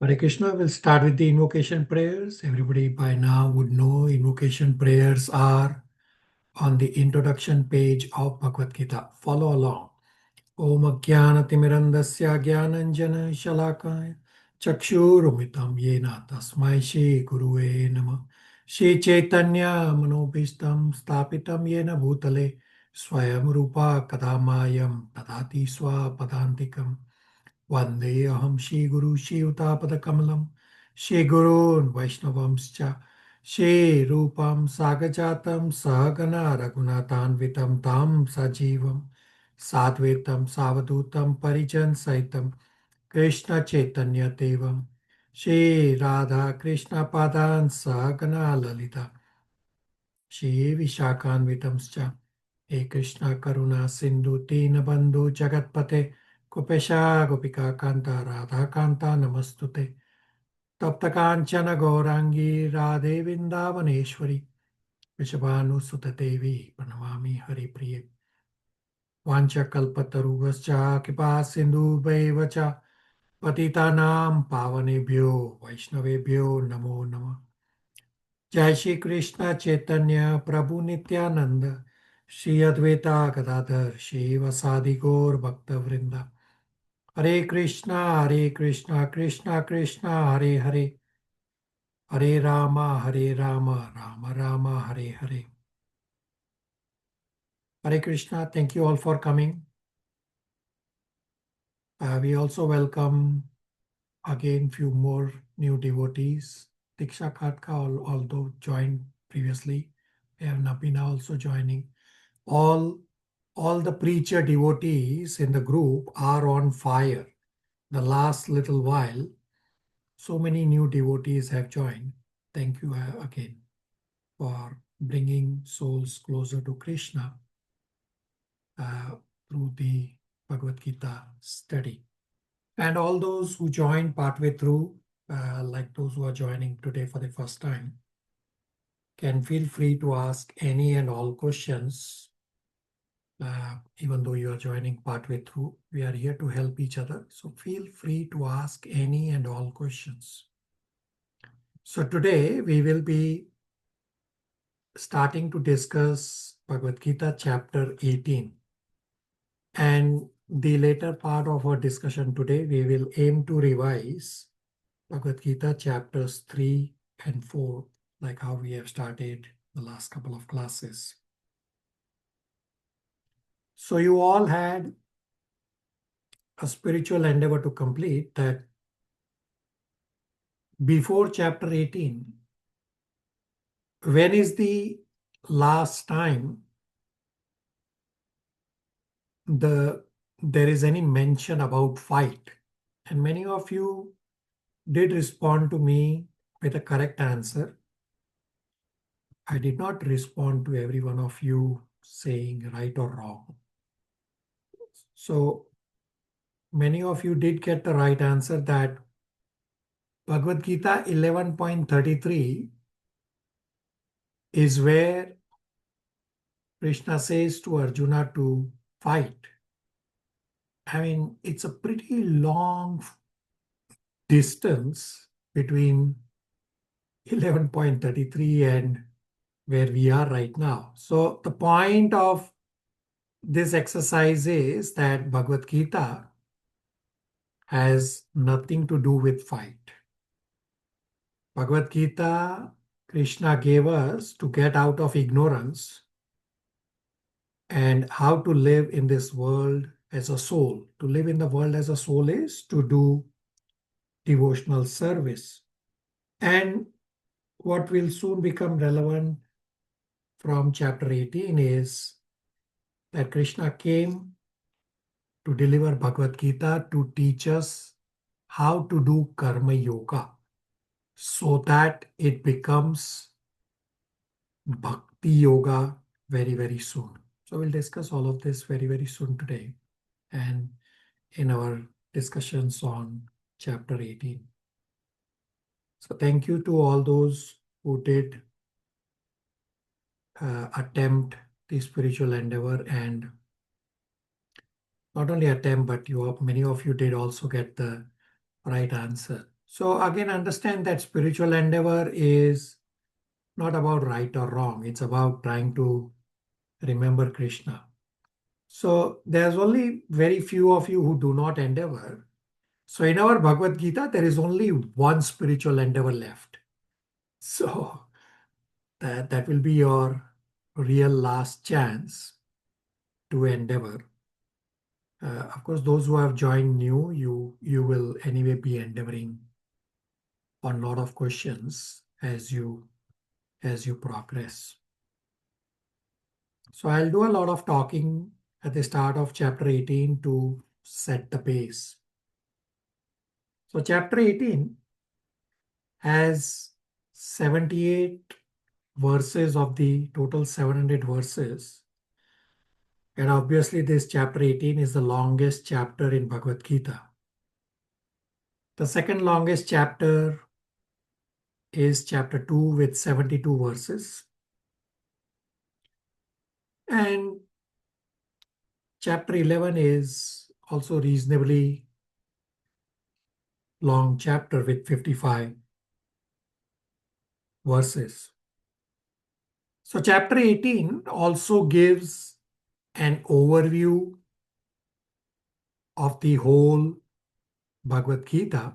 Hare Krishna, will start with the invocation prayers. Everybody by now would know invocation prayers are on the introduction page of Bhagavad Gita. Follow along. Om Ajnanatimirandasya Jnananjana Shalakaya Chakshurumitam Yena Tasmai Shri Guruve Namah Shri Chaitanya Manobhistam Stapitam Yena Bhutale Swayam Rupa Kadamayam Tadati Swapadantikam Vande Aham Shri Guru Shri Utapada Kamalam Shri Gurun Vaishnavamscha Shri Rupam Sagajatam Sahagana Raghunathanvitam Tam Sajivam Sadvetam Savadutam Parijan Saitam Krishna Chaitanya Devam Shri Radha Krishna Padan Sahagana Lalita Shri Vishakhanvitamscha He Krishna Karuna Sindhu Dinabandhu Jagatpate Gopesha Gopika Kanta Radha Kanta Namastute Tapta Kanchana Gaurangi Radhe Vindavaneshwari Vishabhanu Sutta Devi Pranamami Hari Priye Vancha Kalpataruvascha Kipa Sindhu Bhaivacha Patitanam Pavanebhyo Vaishnavebhyo Namo Namah Jai Shri Krishna Chaitanya Prabhu Nityananda Shri Advaita Gadadhar Shri Vasadi Gaur Bhakta Vrinda Hare Krishna Krishna Krishna Hare Hare Hare Rama Rama Rama Hare Hare. Hare Krishna, thank you all for coming. We also welcome again few more new devotees. Diksha Khatka, although joined previously, they have Nabina also joining. All the preacher devotees in the group are on fire. The last little while, so many new devotees have joined. Thank you again for bringing souls closer to Krishna through the Bhagavad Gita study. And all those who joined partway through, like those who are joining today for the first time, can feel free to ask any and all questions. Even though you are joining partway through, we are here to help each other. So feel free to ask any and all questions. So today we will be starting to discuss Bhagavad Gita chapter 18. And the later part of our discussion today, we will aim to revise Bhagavad Gita chapters 3 and 4, like how we have started the last couple of classes. So you all had a spiritual endeavor to complete that before chapter 18. When is the last time there is any mention about fight? And many of you did respond to me with a correct answer. I did not respond to every one of you saying right or wrong. So many of you did get the right answer that Bhagavad Gita 11.33 is where Krishna says to Arjuna to fight. I mean, it's a pretty long distance between 11.33 and where we are right now. So the point of this exercise is that Bhagavad Gita has nothing to do with fight. Bhagavad Gita, Krishna gave us to get out of ignorance and how to live in this world as a soul. To live in the world as a soul is to do devotional service. And what will soon become relevant from chapter 18 is that Krishna came to deliver Bhagavad Gita to teach us how to do karma yoga so that it becomes bhakti yoga very, very soon. So we'll discuss all of this very, very soon today and in our discussions on chapter 18. So thank you to all those who did attempt the spiritual endeavor, and not only attempt, but many of you did also get the right answer. So again, understand that spiritual endeavor is not about right or wrong. It's about trying to remember Krishna. So there's only very few of you who do not endeavor. So in our Bhagavad Gita, there is only one spiritual endeavor left. So that will be your real last chance to endeavor. Of course, those who have joined new, you will anyway be endeavoring on a lot of questions as you progress. So I'll do a lot of talking at the start of chapter 18 to set the pace. So chapter 18 has 78 verses of the total 700 verses. And obviously this chapter 18 is the longest chapter in Bhagavad Gita. The second longest chapter is chapter 2 with 72 verses. And chapter 11 is also reasonably long chapter with 55 verses. So chapter 18 also gives an overview of the whole Bhagavad Gita,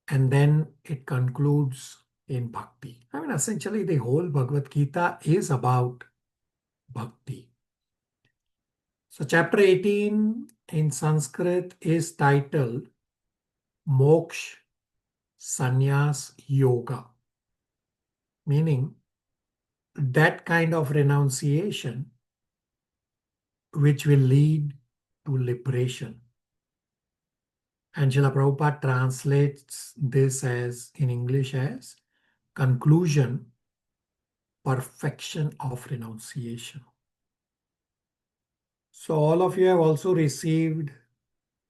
and then it concludes in bhakti. I mean, essentially the whole Bhagavad Gita is about bhakti. So chapter 18 in Sanskrit is titled Moksha Sannyas Yoga, meaning that kind of renunciation which will lead to liberation. And Srila Prabhupada translates this as in English as conclusion, perfection of renunciation. So all of you have also received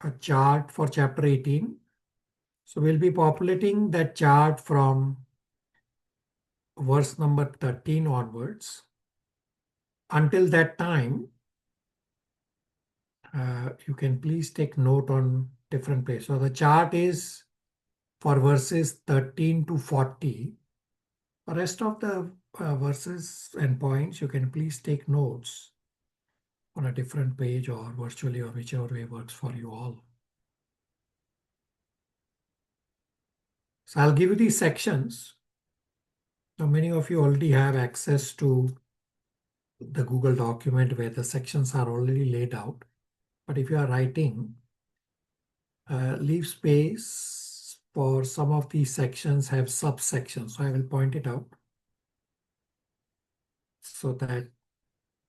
a chart for chapter 18. So we'll be populating that chart from verse number 13 onwards. Until that time, you can please take note on different places. So the chart is for verses 13 to 40. The rest of the verses and points, you can please take notes on a different page or virtually or whichever way works for you all. So I'll give you these sections. Now many of you already have access to the Google document where the sections are already laid out. But if you are writing, leave space for some of these sections have subsections. So I will point it out so that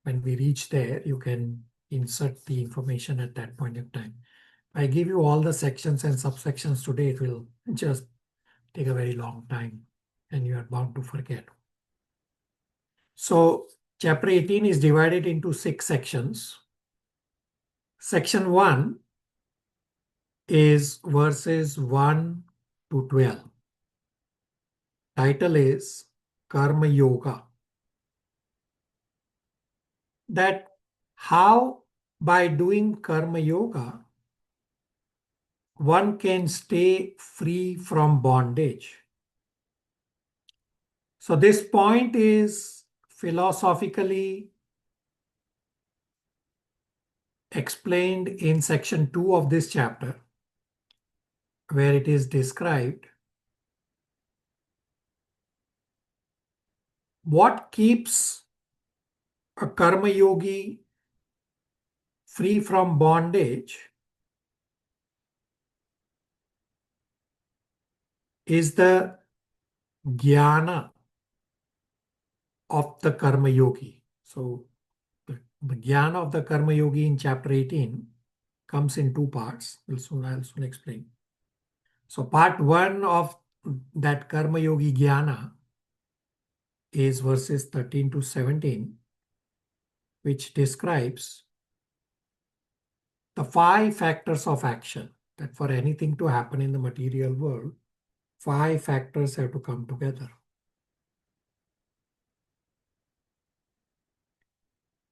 when we reach there, you can insert the information at that point in time. I give you all the sections and subsections today, it will just take a very long time and you are bound to forget. So chapter 18 is divided into 6 sections. Section 1 is verses 1 to 12. Title is Karma Yoga. That how by doing Karma Yoga, one can stay free from bondage. So this point is philosophically explained in section 2 of this chapter, where it is described what keeps a karma yogi free from bondage is the jnana of the karma yogi. So the jnana of the karma yogi in chapter 18 comes in 2 parts. I'll soon explain. So part 1 of that karma yogi jnana is verses 13 to 17, which describes the 5 factors of action, that for anything to happen in the material world, 5 factors have to come together.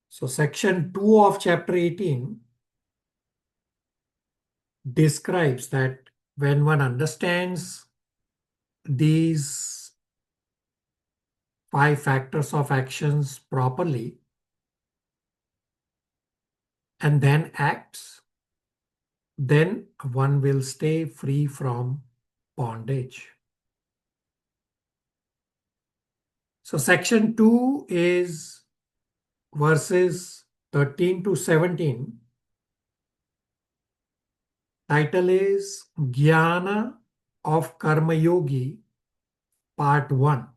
So section 2 of chapter 18 describes that When one understands these 5 factors of actions properly and then acts, then one will stay free from bondage. So section 2 is verses 13 to 17. Title is Jnana of Karma Yogi, Part 1.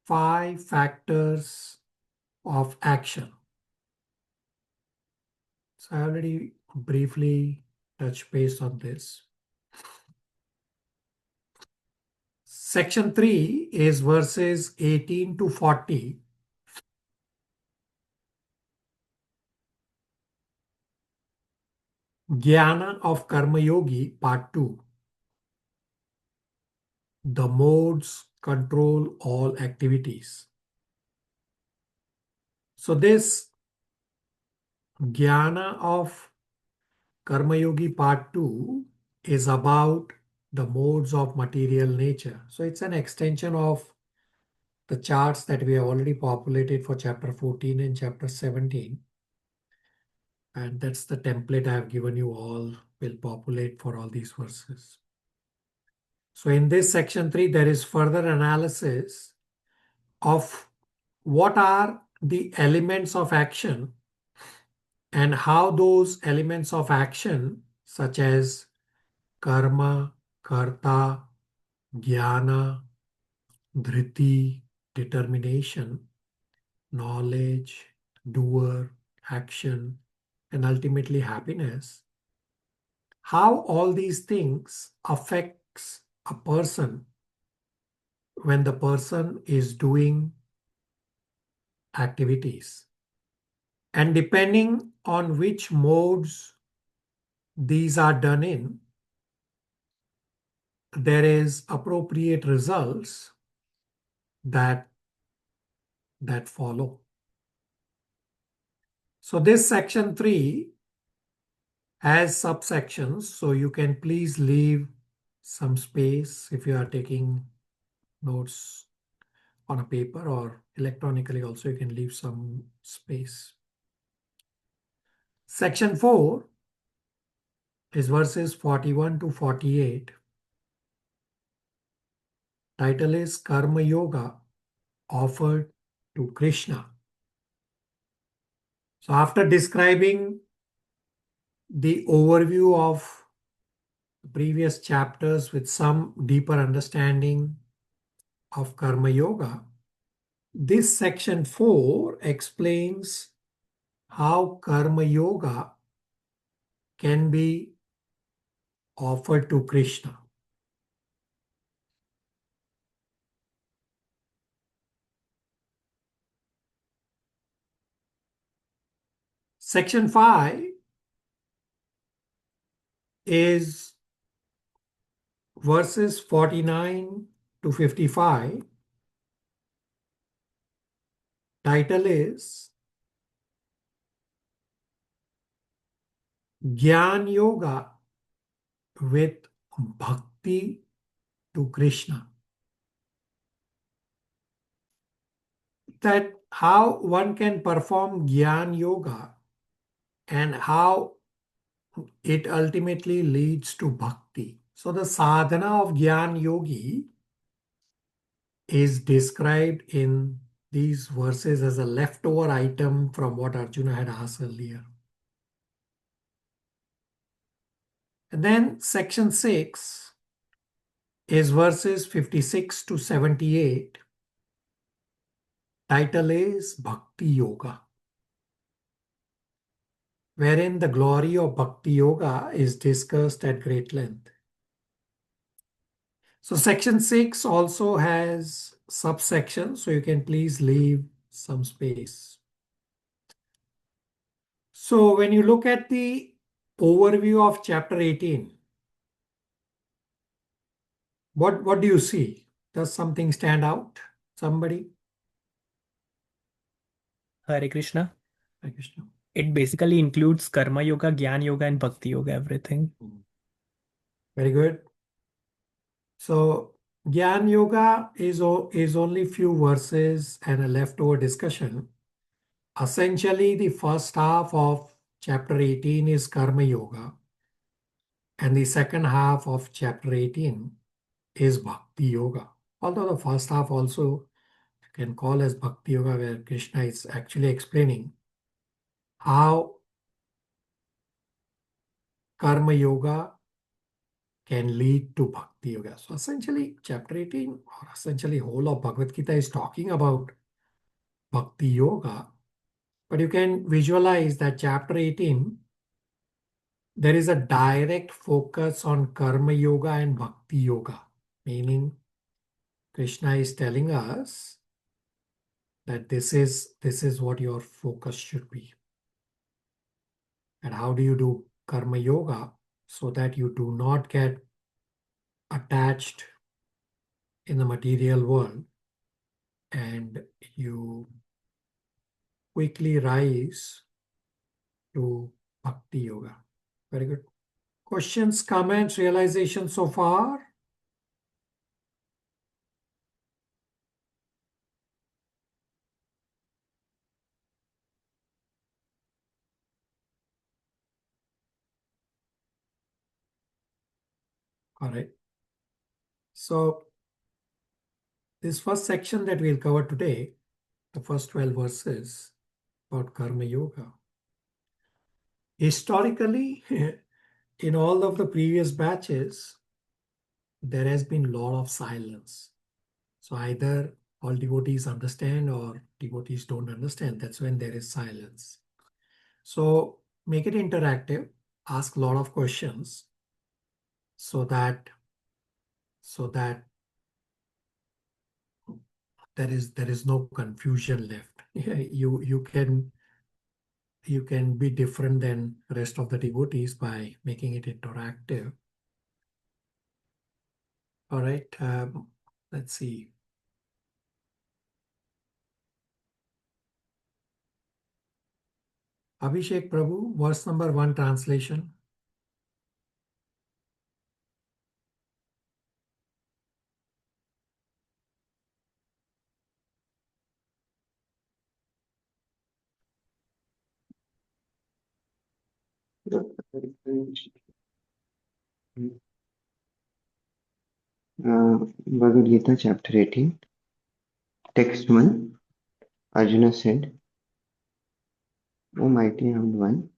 5 factors of action. So I already briefly touched base on this. Section 3 is verses 18 to 40. Jnana of Karma Yogi, Part 2. The modes control all activities. So this Jnana of Karma Yogi Part 2 is about the modes of material nature. So it's an extension of the charts that we have already populated for chapter 14 and chapter 17. And that's the template I have given you all will populate for all these verses. So in this section 3, there is further analysis of what are the elements of action and how those elements of action, such as karma, karta, jnana, dhriti, determination, knowledge, doer, action, and ultimately happiness, how all these things affects a person when the person is doing activities. And depending on which modes these are done in, there is appropriate results that follow. So this section 3 has subsections, so you can please leave some space if you are taking notes on a paper, or electronically also you can leave some space. Section 4 is verses 41 to 48. Title is Karma Yoga offered to Krishna. So after describing the overview of the previous chapters with some deeper understanding of Karma Yoga, this section 4 explains how Karma Yoga can be offered to Krishna. Section 5 is verses 49 to 55. Title is Jnana Yoga with Bhakti to Krishna. That how one can perform Jnana Yoga and how it ultimately leads to Bhakti. So the sadhana of Jnana Yogi is described in these verses as a leftover item from what Arjuna had asked earlier. And then section 6 is verses 56 to 78. Title is Bhakti Yoga, wherein the glory of Bhakti Yoga is discussed at great length. So section 6 also has subsections, so you can please leave some space. So when you look at the overview of chapter 18, what do you see? Does something stand out? Somebody? Hare Krishna. Hare Krishna. It basically includes karma yoga, jnana yoga, and bhakti yoga, everything. Very good. So Gyan Yoga is only few verses and a leftover discussion. Essentially, the first half of chapter 18 is Karma Yoga, and the second half of chapter 18 is Bhakti Yoga. Although the first half also you can call as Bhakti Yoga, where Krishna is actually explaining how Karma Yoga can lead to Bhakti Yoga. So essentially, chapter 18, or essentially whole of Bhagavad Gita is talking about Bhakti Yoga. But you can visualize that chapter 18, there is a direct focus on Karma Yoga and Bhakti Yoga, meaning Krishna is telling us that this is what your focus should be. And how do you do Karma Yoga so that you do not get attached in the material world and you quickly rise to Bhakti Yoga. Very good. Questions, comments, realization so far? All right. So this first section that we'll cover today, the first 12 verses about Karma Yoga. Historically, in all of the previous batches, there has been a lot of silence. So either all devotees understand or devotees don't understand. That's when there is silence. So make it interactive, ask a lot of questions so that there is no confusion left. You can be different than rest of the devotees by making it interactive. All right, let's see. Abhishek Prabhu, verse number 1 translation. Bhagavad Gita, chapter 18, text 1. Arjuna said, O mighty armed one,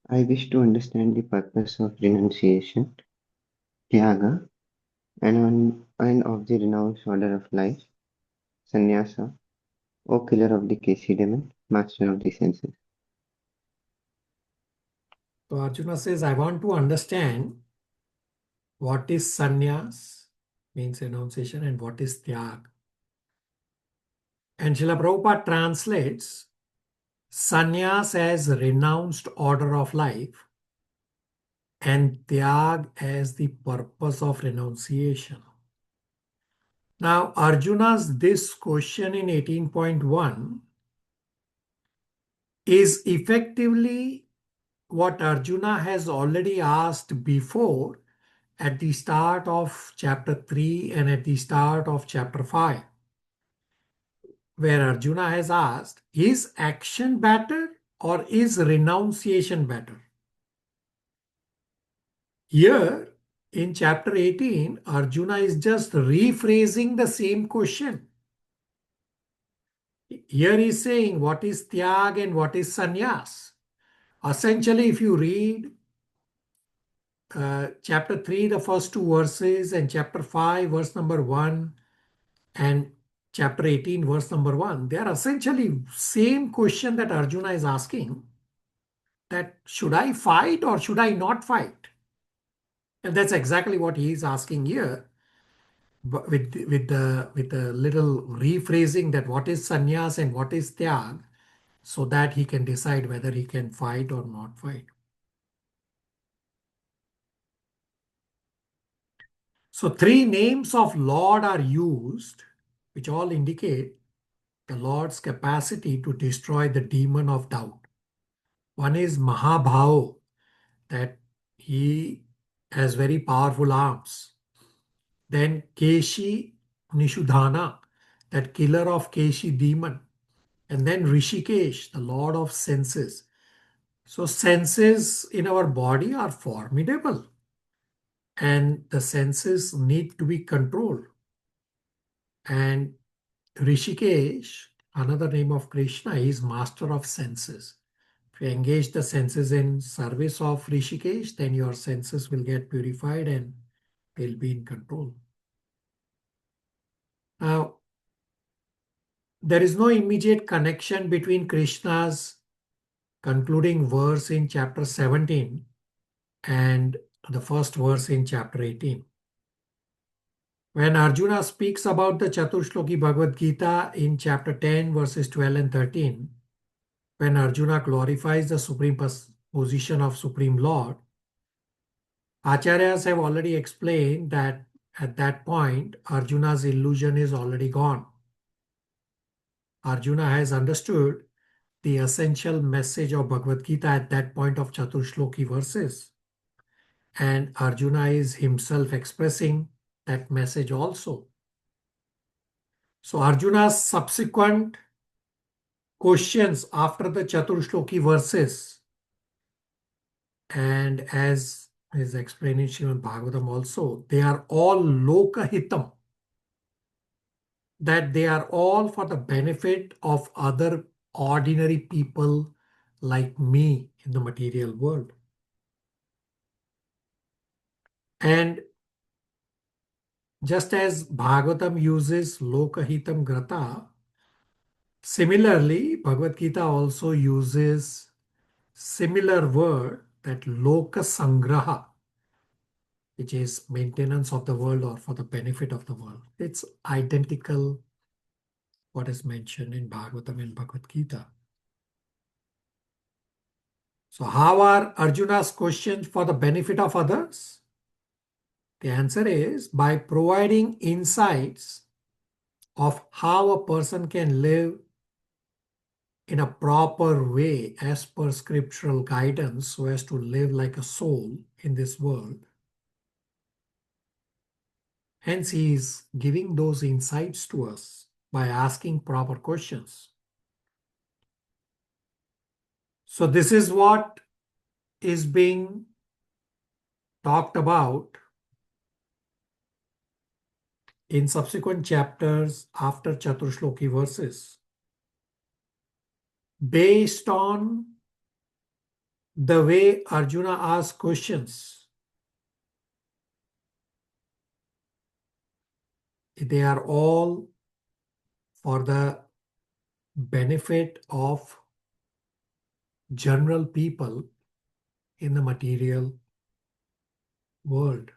I wish to understand the purpose of renunciation, tyaga, and of the renounced order of life, sannyasa, O killer of the Kesi demon, master of the senses. So Arjuna says, I want to understand what is sannyas, means renunciation, and what is tyag. And Srila Prabhupada translates sannyas as renounced order of life and tyag as the purpose of renunciation. Now, Arjuna's this question in 18.1 is effectively what Arjuna has already asked before at the start of chapter 3 and at the start of chapter 5, where Arjuna has asked, is action better or is renunciation better? Here in chapter 18, Arjuna is just rephrasing the same question. Here he's saying what is tyag and what is sannyas. Essentially, if you read chapter 3, the first two verses, and chapter 5, verse number 1, and chapter 18, verse number 1, they are essentially same question that Arjuna is asking, that should I fight or should I not fight? And that's exactly what he is asking here, but with the little rephrasing that what is sannyas and what is tyag, so that he can decide whether he can fight or not fight. So three names of Lord are used, which all indicate the Lord's capacity to destroy the demon of doubt. One is Mahabhao, that he has very powerful arms. Then Keshi Nishudhana, that killer of Keshi demon. And then Rishikesh, the Lord of senses. So senses in our body are formidable. And the senses need to be controlled. And Rishikesh, another name of Krishna, is master of senses. If you engage the senses in service of Rishikesh, then your senses will get purified and will be in control. Now, there is no immediate connection between Krishna's concluding verse in chapter 17 and the first verse in chapter 18. When Arjuna speaks about the Chaturshloki Bhagavad Gita in chapter 10, verses 12 and 13, when Arjuna glorifies the supreme position of Supreme Lord, Acharyas have already explained that at that point, Arjuna's illusion is already gone. Arjuna has understood the essential message of Bhagavad Gita at that point of Chaturshloki verses. And Arjuna is himself expressing that message also. So Arjuna's subsequent questions after the Chaturshloki verses, and as is explained in Srimad Bhagavatam also, they are all lokahitam, that they are all for the benefit of other ordinary people like me in the material world. And just as Bhagavatam uses lokahitam grata, similarly Bhagavad Gita also uses similar word, that loka sangraha, which is maintenance of the world or for the benefit of the world. It's identical what is mentioned in Bhagavatam and Bhagavad Gita. So how are Arjuna's questions for the benefit of others? The answer is by providing insights of how a person can live in a proper way as per scriptural guidance so as to live like a soul in this world. Hence, he is giving those insights to us by asking proper questions. So this is what is being talked about in subsequent chapters after Chaturshloki verses. Based on the way Arjuna asks questions, they are all for the benefit of general people in the material world.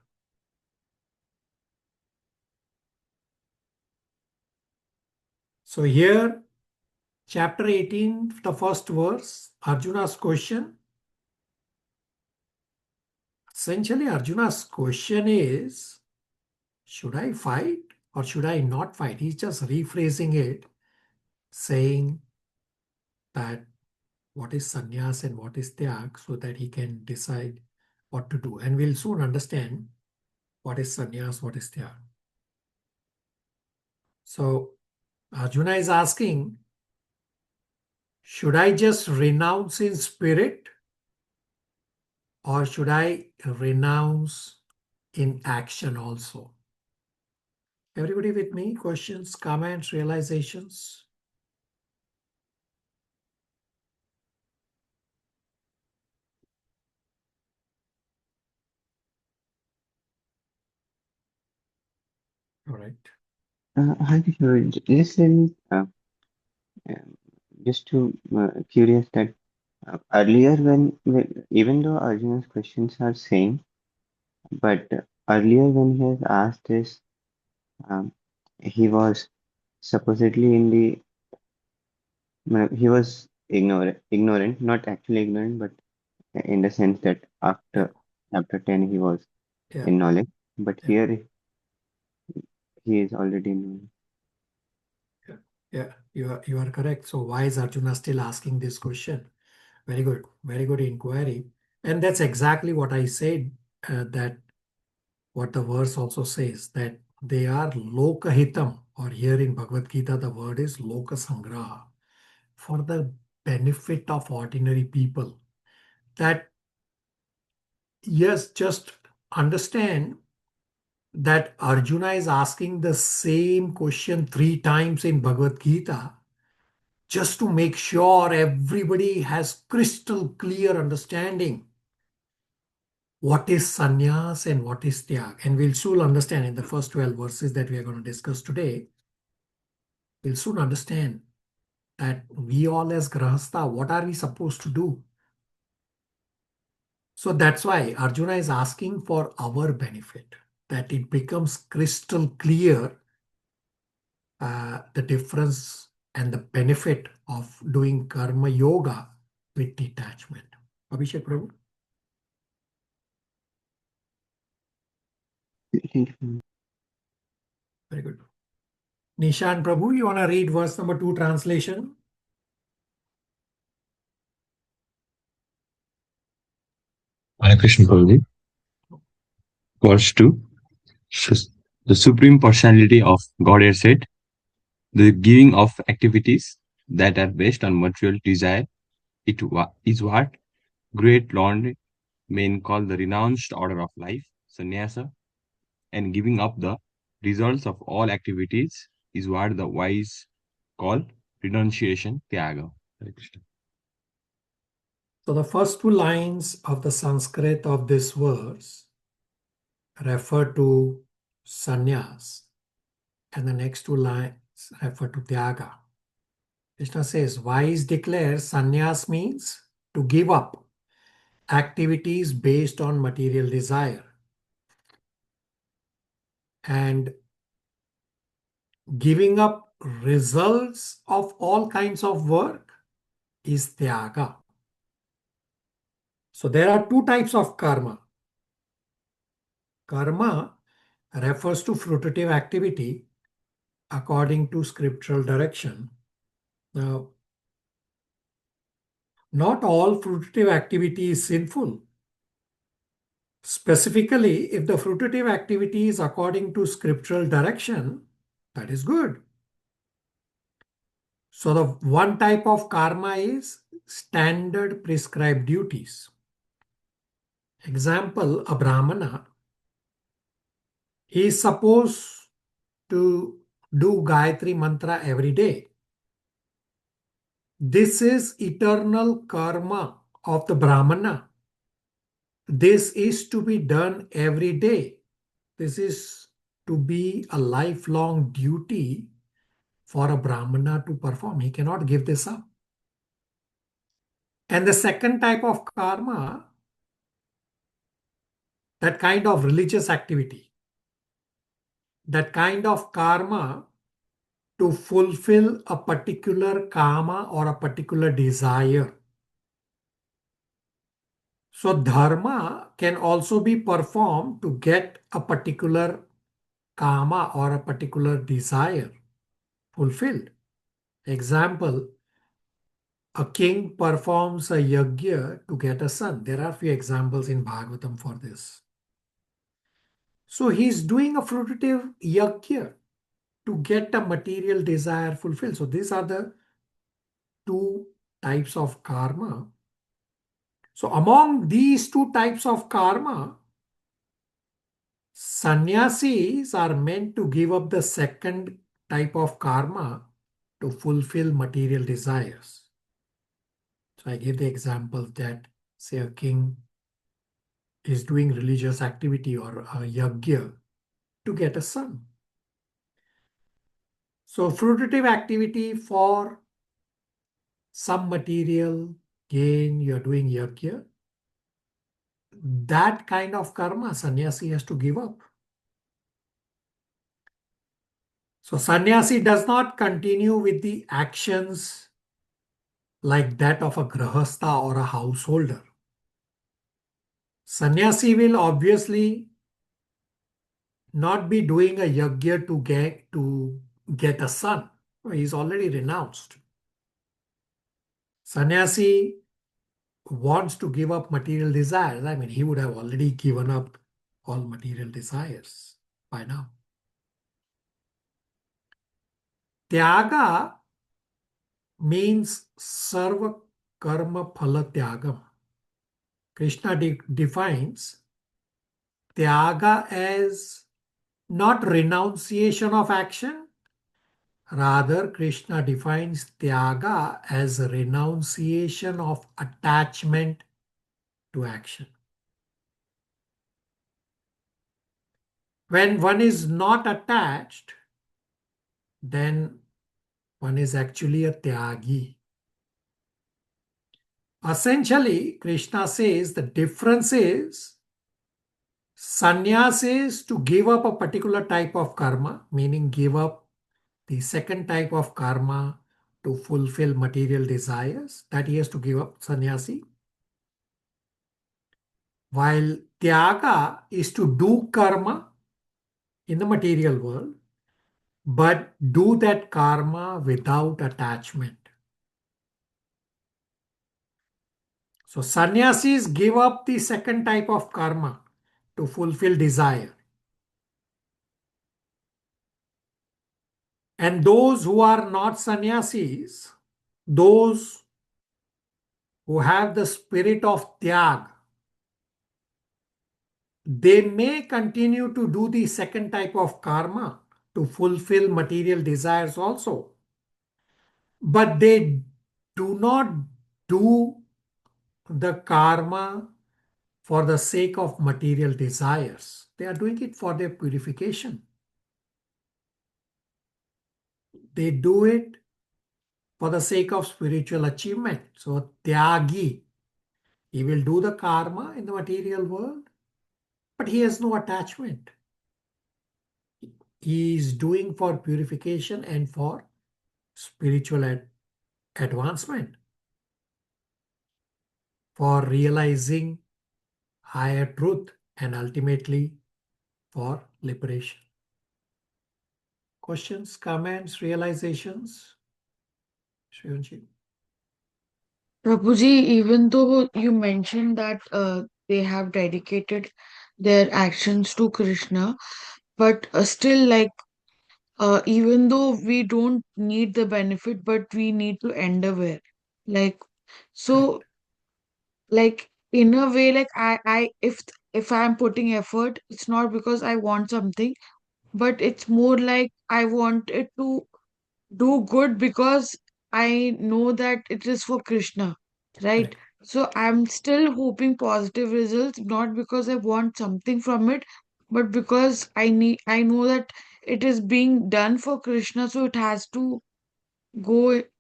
So here, chapter 18, the first verse, Arjuna's question. Essentially, Arjuna's question is, should I fight or should I not fight? He's just rephrasing it, saying that what is sannyas and what is tyag, so that he can decide what to do. And we'll soon understand what is sannyas, what is tyag. So Arjuna is asking, should I just renounce in spirit or should I renounce in action also? Everybody with me? Questions, comments, realizations? All right. Hi, Kishore. Just to curious that earlier when even though Arjuna's questions are same, but earlier when he has asked this, um, he was supposedly in the he was ignorant, not actually ignorant, but in the sense that Yeah. after chapter 10 he was Yeah. in knowledge, but Yeah. here he is already known. Yeah. Yeah, you are correct. So why is Arjuna still asking this question? Very good inquiry. And that's exactly what I said, that what the verse also says, that they are lokahitam, or here in Bhagavad Gita, the word is lokasangraha, for the benefit of ordinary people. That, yes, just understand that Arjuna is asking the same question 3 times in Bhagavad Gita just to make sure everybody has crystal clear understanding what is sannyas and what is tyag. And we'll soon understand in the first 12 verses that we are going to discuss today. We'll soon understand that we all as grahastha, what are we supposed to do? So that's why Arjuna is asking for our benefit, that it becomes crystal clear the difference and the benefit of doing karma yoga with detachment. Abhishek Prabhu? Thank you. Very good. Nishan Prabhu, you want to read verse number 2 translation? Hare Krishna Prabhuji. Verse 2. The Supreme Personality of Godhead said, the giving of activities that are based on material desire is what great learned men call the renounced order of life, sannyasa, and giving up the results of all activities is what the wise call renunciation, tyaga. Hare Krishna. So the first 2 lines of the Sanskrit of this verse refer to sannyas, and the next 2 lines refer to tyaga. Krishna says, wise declares sannyas means to give up activities based on material desire, and giving up results of all kinds of work is tyaga. So there are 2 types of karma. Karma refers to fruitive activity according to scriptural direction. Now, not all fruitive activity is sinful. Specifically, if the fruitive activity is according to scriptural direction, that is good. So the one type of karma is standard prescribed duties. Example, a brahmana, he is supposed to do Gayatri mantra every day. This is eternal karma of the brahmana. This is to be done every day. This is to be a lifelong duty for a brahmana to perform. He cannot give this up. And the second type of karma, that kind of religious activity, that kind of karma to fulfill a particular kama or a particular desire. So dharma can also be performed to get a particular kama or a particular desire fulfilled. Example, a king performs a yajna to get a son. There are few examples in Bhagavatam for this. So he's doing a fruitive yajna to get a material desire fulfilled. So these are the 2 types of karma. So among these 2 types of karma, sannyasis are meant to give up the second type of karma to fulfill material desires. So I gave the example that, say, a king is doing religious activity or a yajna to get a son. So fruitive activity for some material gain, you're doing yajna, that kind of karma sannyasi has to give up. So sannyasi does not continue with the actions like that of a grahastha or a householder. Sannyasi will obviously not be doing a yajna to get a son. He's already renounced. Sannyasi wants to give up material desires. I mean, he would have already given up all material desires by now. Tyaga means sarva karma phala tyagam. Krishna defines tyaga as not renunciation of action. Rather, Krishna defines tyaga as renunciation of attachment to action. When one is not attached, then one is actually a tyagi. Essentially, Krishna says the difference is sannyas is to give up a particular type of karma, meaning give up the second type of karma to fulfill material desires, that he has to give up, sannyasi. While tyaga is to do karma in the material world, but do that karma without attachment. So sannyasis give up the second type of karma to fulfill desire. And those who are not sannyasis, those who have the spirit of tyag, they may continue to do the second type of karma to fulfill material desires also. But they do not do the karma for the sake of material desires. They are doing it for their purification. They do it for the sake of spiritual achievement. So tyagi, he will do the karma in the material world, but he has no attachment. He is doing for purification and for spiritual advancement, for realizing higher truth, and ultimately for liberation. Questions, comments, realizations? Shrivanshi? Prabhuji, even though you mentioned that they have dedicated their actions to Krishna, but still, like, even though we don't need the benefit, but we need to endeavor. Like, so, like, in a way, like, if I'm putting effort, it's not because I want something, but it's more like I want it to do good because I know that it is for Krishna, right? Correct. So I'm still hoping positive results, not because I want something from it, but because I know that it is being done for Krishna, so it has to go, it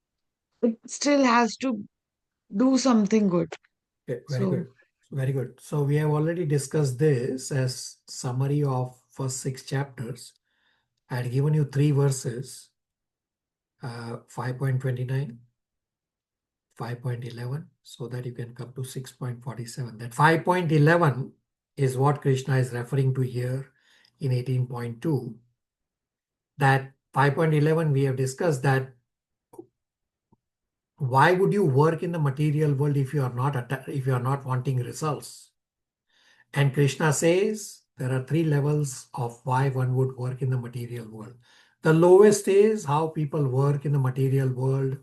still has to do something good. Okay, very So, good. Very good. So we have already discussed this as summary of first 6 chapters. I had given you 3 verses, 5.29, 5.11, so that you can come to 6.47. That 5.11 is what Krishna is referring to here in 18.2. That 5.11 we have discussed that why would you work in the material world if you are not wanting results? And Krishna says there are 3 levels of why one would work in the material world. The lowest is how people work in the material world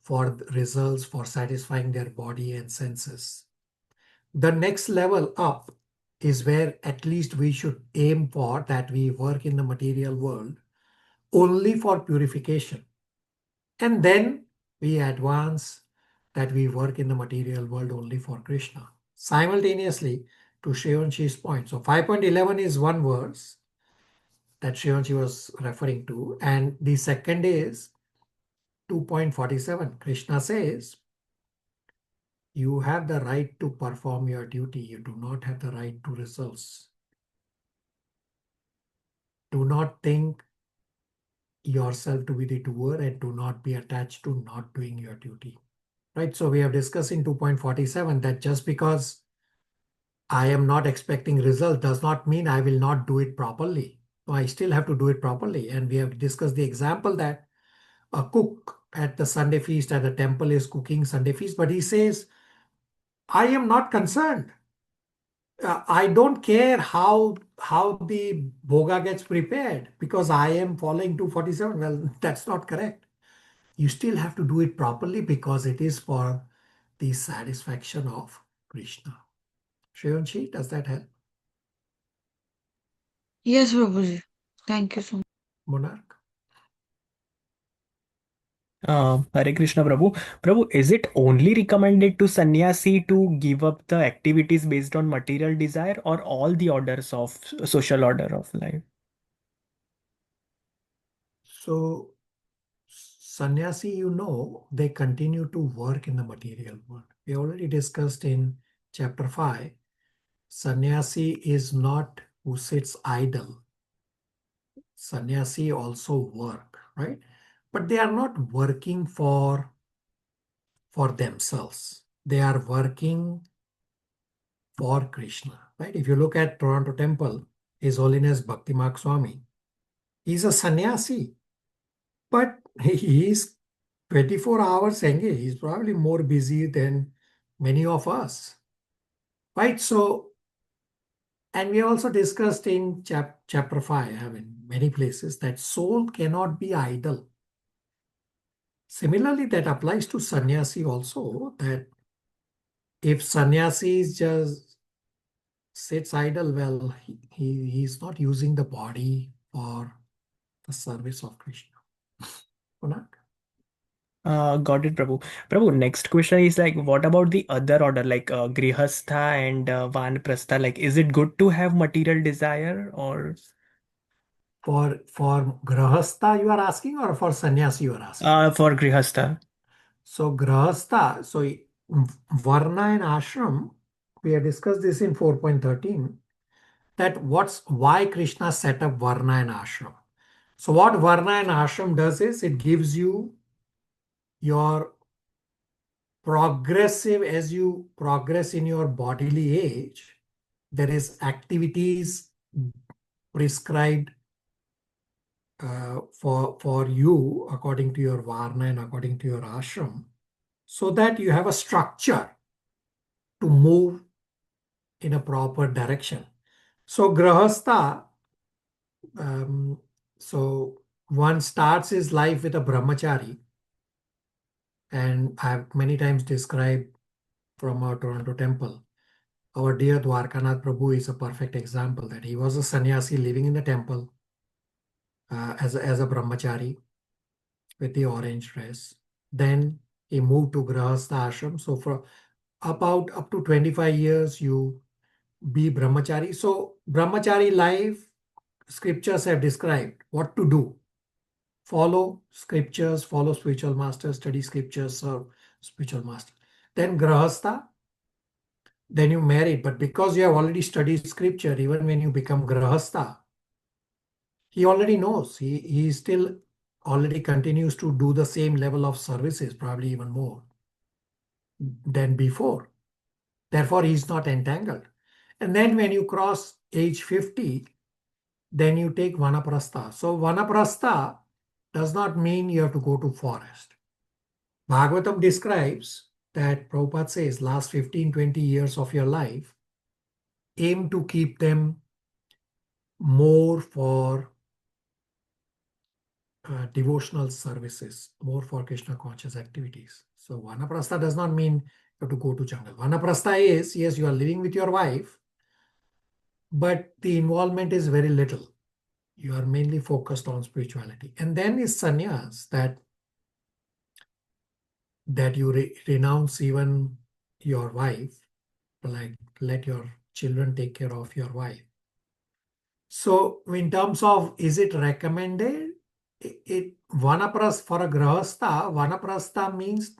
for results, for satisfying their body and senses. The next level up is where at least we should aim for, that we work in the material world only for purification. And then we advance that we work in the material world only for Krishna. Simultaneously, to Shrivanshi's point. So 5.11 is one verse that Shrivanshi was referring to. And the second is 2.47. Krishna says, you have the right to perform your duty. You do not have the right to results. Do not think yourself to be the doer and do not be attached to not doing your duty. Right? So we have discussed in 2.47 that just because I am not expecting result does not mean I will not do it properly. So I still have to do it properly. And we have discussed the example that a cook at the Sunday feast at the temple is cooking Sunday feast, but he says, I am not concerned. I don't care how the bhoga gets prepared because I am following 247. Well, that's not correct. You still have to do it properly because it is for the satisfaction of Krishna. Shreyanshi, does that help? Yes, Prabhuji. Thank you so much. Monarch? Hare Krishna, Prabhu. Prabhu, is it only recommended to sannyasi to give up the activities based on material desire or all the orders of social order of life? So, sannyasi, they continue to work in the material world. We already discussed in chapter 5, sannyasi is not who sits idle. Sannyasi also work, right? But they are not working for themselves. They are working for Krishna, right? If you look at Toronto Temple, His Holiness Bhakti Mark Swami, he's a sannyasi, but he's 24 hours engaged. He's probably more busy than many of us, right? So, and we also discussed in chapter 5, I mean, many places, that soul cannot be idle. Similarly, that applies to sannyasi also, that if sannyasi is just sits idle, well, he's not using the body for the service of Krishna. Punak? Got it, Prabhu. Prabhu, next question is like, what about the other order, like Grihastha and Vanprastha? Like, is it good to have material desire or For Grahastha you are asking or for sannyasi you are asking? for Grihastha? So Grahastha, so Varna and Ashram, we have discussed this in 4.13, that why Krishna set up Varna and Ashram. So what Varna and Ashram does is it gives you your progressive, as you progress in your bodily age, there is activities prescribed for you according to your Varna and according to your ashram, so that you have a structure to move in a proper direction. So Grahastha, so one starts his life with a brahmachari, and I have many times described from our Toronto temple. Our dear Dwarkanath Prabhu is a perfect example that he was a sannyasi living in the temple as a brahmachari with the orange dress. Then he moved to Grahastha ashram. So for about up to 25 years, you be brahmachari. So brahmachari life, scriptures have described what to do. Follow scriptures, follow spiritual masters, study scriptures, serve spiritual master. Then Grahastha, then you marry. But because you have already studied scripture, even when you become Grahastha, he already knows. He still already continues to do the same level of services, probably even more than before. Therefore, he's not entangled. And then when you cross age 50, then you take Vanaprastha. So Vanaprastha does not mean you have to go to forest. Bhagavatam describes that Prabhupada says last 15, 20 years of your life, aim to keep them more for devotional services, more for Krishna conscious activities. So Vanaprastha does not mean you have to go to jungle. Vanaprastha is, yes, you are living with your wife, but the involvement is very little. You are mainly focused on spirituality. And then is sannyas, that you renounce even your wife, like let your children take care of your wife. So in terms of, is it recommended? Vanaprastha, for a grahastha, Vanaprastha means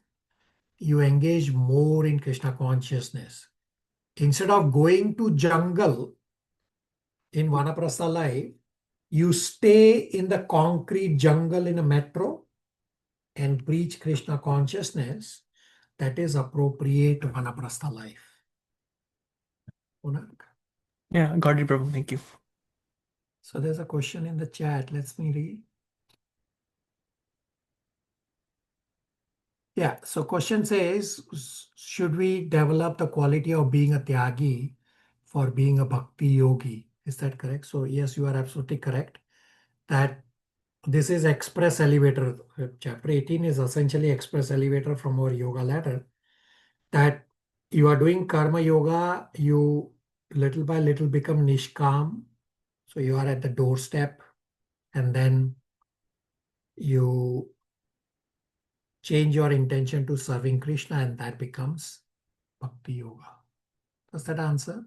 you engage more in Krishna consciousness. Instead of going to jungle in Vanaprastha life, you stay in the concrete jungle in a metro and preach Krishna consciousness. That is appropriate Vanaprastha life. Punak? Yeah, got it, Prabhu. Thank you. So there's a question in the chat. Let me read. Yeah, so question says, should we develop the quality of being a tyagi for being a bhakti yogi? Is that correct? So yes, you are absolutely correct that this is express elevator. Chapter 18 is essentially express elevator from our yoga ladder, that you are doing karma yoga, you little by little become nishkam. So you are at the doorstep, and then you change your intention to serving Krishna, and that becomes bhakti yoga. Does that answer?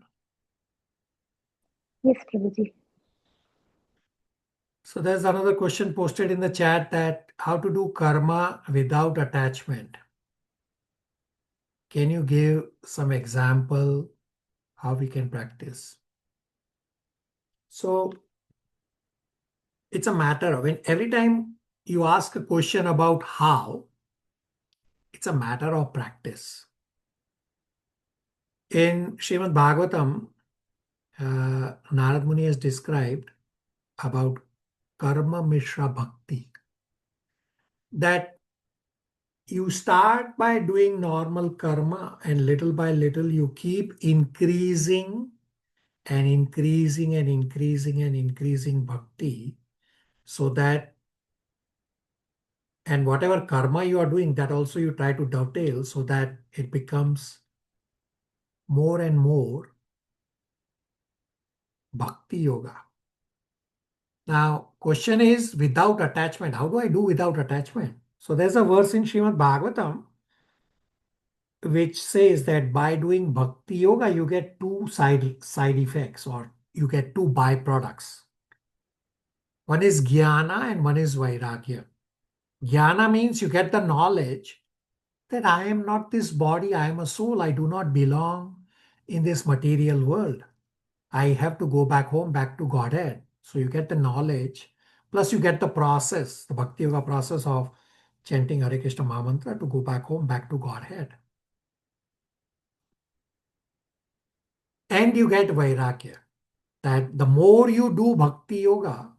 Yes, Prabhuji. So there's another question posted in the chat, that how to do karma without attachment. Can you give some example how we can practice? So it's a matter of, when every time you ask a question about how, it's a matter of practice. In Srimad Bhagavatam, Narad Muni has described about karma mishra bhakti, that you start by doing normal karma, and little by little you keep increasing and increasing and increasing and increasing bhakti, so that, and whatever karma you are doing, that also you try to dovetail so that it becomes more and more bhakti yoga. Now, question is without attachment. How do I do without attachment? So there's a verse in Srimad Bhagavatam which says that by doing bhakti yoga, you get two side effects, or you get two byproducts. One is jnana and one is vairagya. Jnana means you get the knowledge that I am not this body, I am a soul, I do not belong in this material world. I have to go back home, back to Godhead. So you get the knowledge, plus you get the process, the bhakti yoga process of chanting Hare Krishna Mahamantra to go back home, back to Godhead. And you get vairagya, that the more you do bhakti yoga,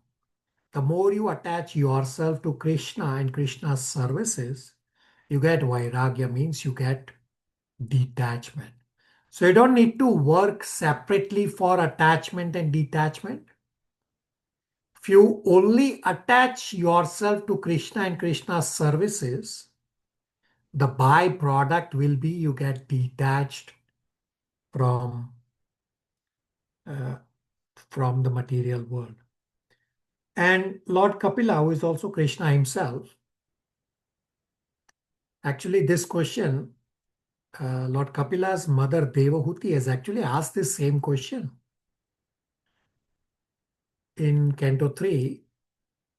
the more you attach yourself to Krishna and Krishna's services, you get vairagya, means you get detachment. So you don't need to work separately for attachment and detachment. If you only attach yourself to Krishna and Krishna's services, the byproduct will be you get detached from, from the material world. And Lord Kapila, who is also Krishna himself, actually this question, Lord Kapila's mother Devahuti has actually asked this same question. In Canto 3,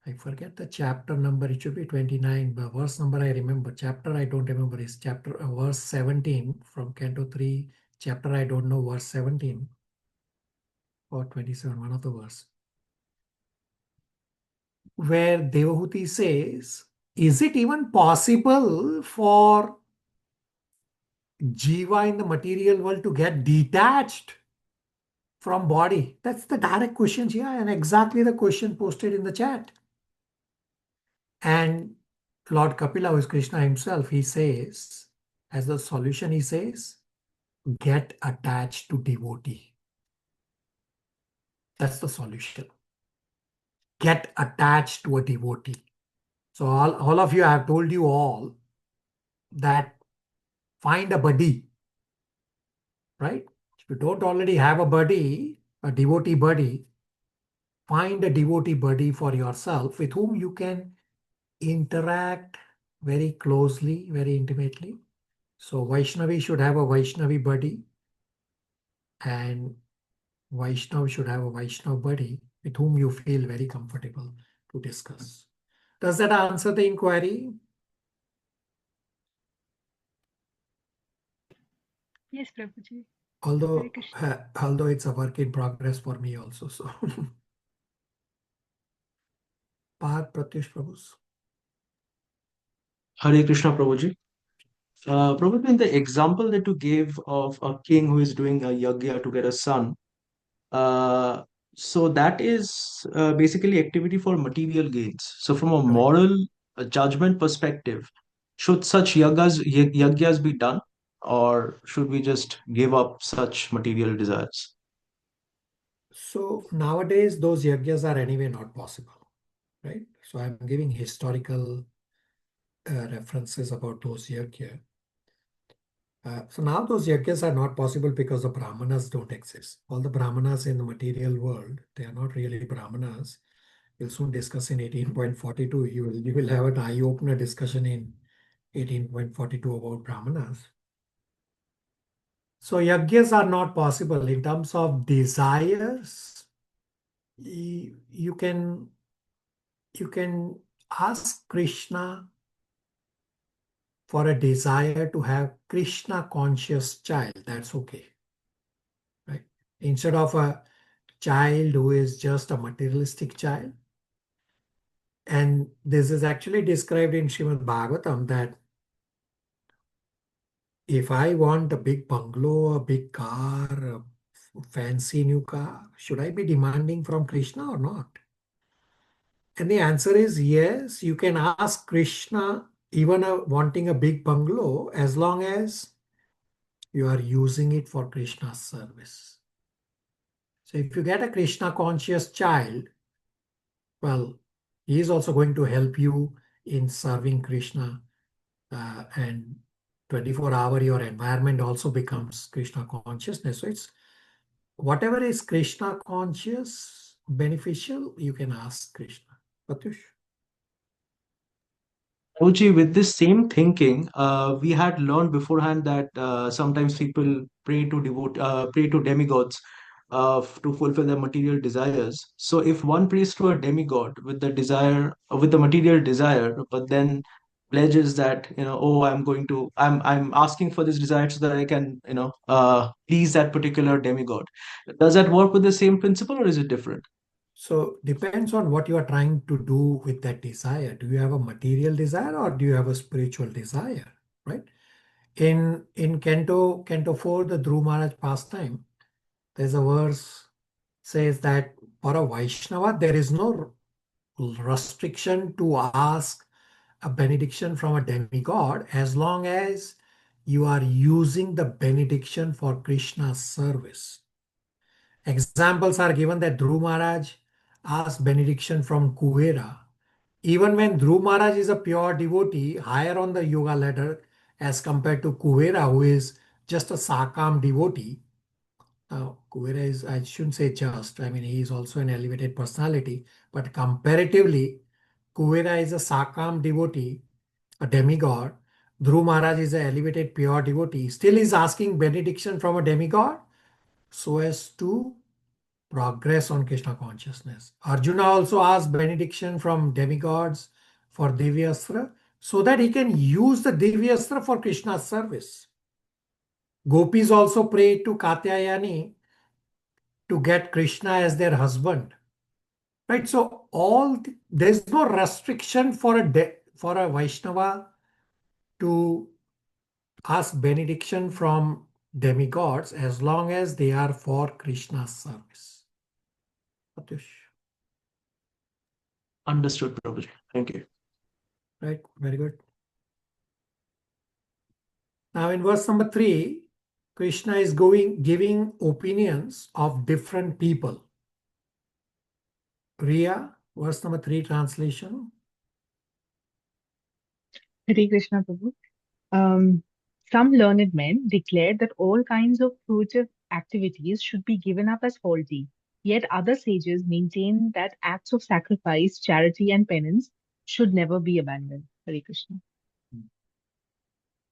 I forget the chapter number, it should be 29, but verse number I remember. Chapter I don't remember, is chapter verse 17 from Canto 3, chapter I don't know, verse 17 or 27, one of the verse, where Devahuti says, is it even possible for Jiva in the material world to get detached from body? That's the direct question here, and exactly the question posted in the chat. And Lord Kapila, who is Krishna himself, he says, as the solution, he says, get attached to devotee. That's the solution. Get attached to a devotee. So all of you, I have told you all that find a buddy, right? If you don't already have a buddy, a devotee buddy, find a devotee buddy for yourself with whom you can interact very closely, very intimately. So Vaishnavi should have a Vaishnavi buddy, and Vaishnav should have a Vaishnav buddy with whom you feel very comfortable to discuss. Does that answer the inquiry? Yes, Prabhuji. Although, Hare Krishna. although it's a work in progress for me also. So, Parth Pratyush Prabhus. Hare Krishna, Prabhuji. Prabhuji, in the example that you gave of a king who is doing a yagya to get a son, uh, so that is basically activity for material gains. So from a Right. moral judgment perspective, Should such yagyas be done, or should we just give up such material desires? So nowadays, those yagyas are anyway not possible, right? So I'm giving historical references about those yajna. So now those yagyas are not possible because the brahmanas don't exist. All the brahmanas in the material world, they are not really brahmanas. We'll soon discuss in 18.42. You will have an eye-opener discussion in 18.42 about brahmanas. So yagyas are not possible in terms of desires. You can ask Krishna for a desire to have Krishna conscious child. That's okay, right? Instead of a child who is just a materialistic child. And this is actually described in Srimad Bhagavatam that if I want a big bungalow, a big car, a fancy new car, should I be demanding from Krishna or not? And the answer is yes, you can ask Krishna even wanting a big bungalow as long as you are using it for Krishna's service. So if you get a Krishna conscious child, well, he is also going to help you in serving Krishna, and 24-hour your environment also becomes Krishna consciousness. So it's whatever is Krishna conscious, beneficial, you can ask Krishna. Pratyush? Prabhuji, with this same thinking, we had learned beforehand that sometimes people pray to demigods to fulfill their material desires. So, if one prays to a demigod with the desire, with the material desire, but then pledges that, oh, I'm asking for this desire so that I can, please that particular demigod. Does that work with the same principle, or is it different? So depends on what you are trying to do with that desire. Do you have a material desire or do you have a spiritual desire, right? In Canto 4, the Dhruv Maharaj pastime, there's a verse says that for a Vaishnava, there is no restriction to ask a benediction from a demigod as long as you are using the benediction for Krishna's service. Examples are given that Dhruv Maharaj asked benediction from Kuvera. Even when Dhruv Maharaj is a pure devotee, higher on the yoga ladder as compared to Kuvera, who is just a Sakam devotee. Now, Kuvera is, I shouldn't say just, I mean, he is also an elevated personality, but comparatively, Kuvera is a Sakam devotee, a demigod. Dhruv Maharaj is an elevated pure devotee. Still is asking benediction from a demigod so as to progress on Krishna consciousness. Arjuna also asked benediction from demigods for Divyastra so that he can use the Divyastra for Krishna's service. Gopis also prayed to Katyayani to get Krishna as their husband. Right? So there's no restriction for a Vaishnava to ask benediction from demigods as long as they are for Krishna's service. Pratyush. Understood, Prabhuji. Thank you. Right, very good. Now in verse number 3, Krishna is giving opinions of different people. Riya, verse number 3 translation. Hare Krishna Prabhu. Some learned men declared that all kinds of fruitive activities should be given up as faulty. Yet other sages maintain that acts of sacrifice, charity, and penance should never be abandoned. Hare Krishna.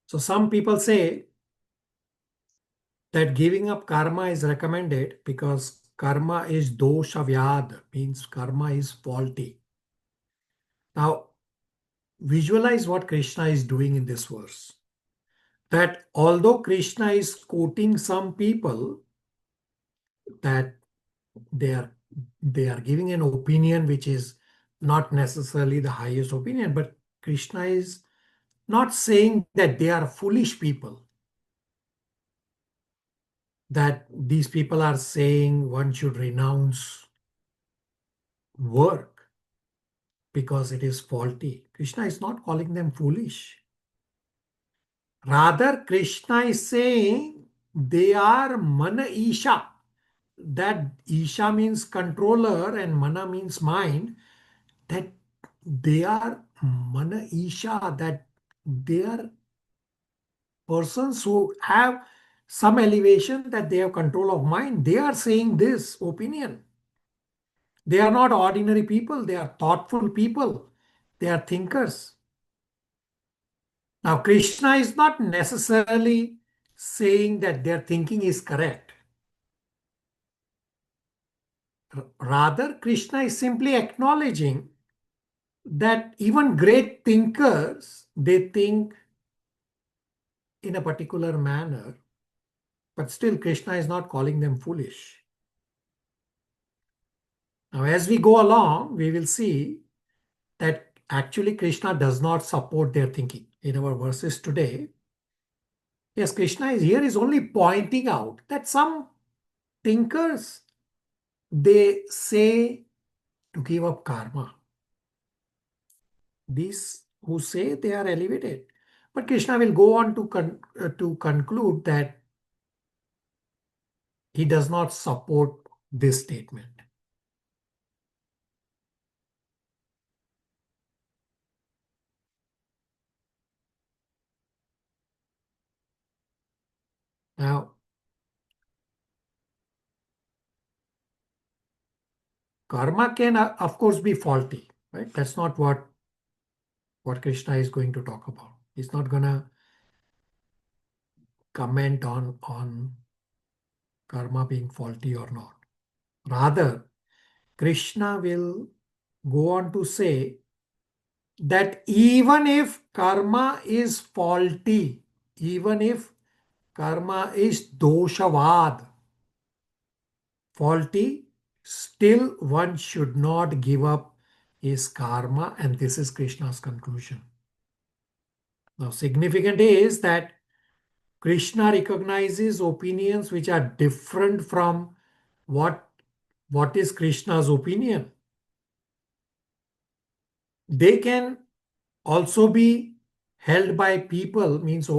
So some people say that giving up karma is recommended because karma is dosha vyad, means karma is faulty. Now, visualize what Krishna is doing in this verse. That although Krishna is quoting some people that they are giving an opinion which is not necessarily the highest opinion, but Krishna is not saying that they are foolish people. That these people are saying one should renounce work because it is faulty. Krishna is not calling them foolish. Rather, Krishna is saying they are mana isha. That isha means controller and mana means mind. That they are mana isha, that they are persons who have some elevation, that they have control of mind. They are saying this opinion. They are not ordinary people, they are thoughtful people, they are thinkers. Now, Krishna is not necessarily saying that their thinking is correct. Rather, Krishna is simply acknowledging that even great thinkers, they think in a particular manner, but still Krishna is not calling them foolish. Now, as we go along, we will see that actually Krishna does not support their thinking. In our verses today, yes, Krishna is here is only pointing out that some thinkers, they say to give up karma. These who say they are elevated. But Krishna will go on to conclude that he does not support this statement. Now, karma can, of course, be faulty, right? That's not what Krishna is going to talk about. He's not going to comment on karma being faulty or not. Rather, Krishna will go on to say that even if karma is faulty, even if karma is doshavad, faulty, still one should not give up his karma, and this is Krishna's conclusion. Now, significant is that Krishna recognizes opinions which are different from what is Krishna's opinion. They can also be held by people, means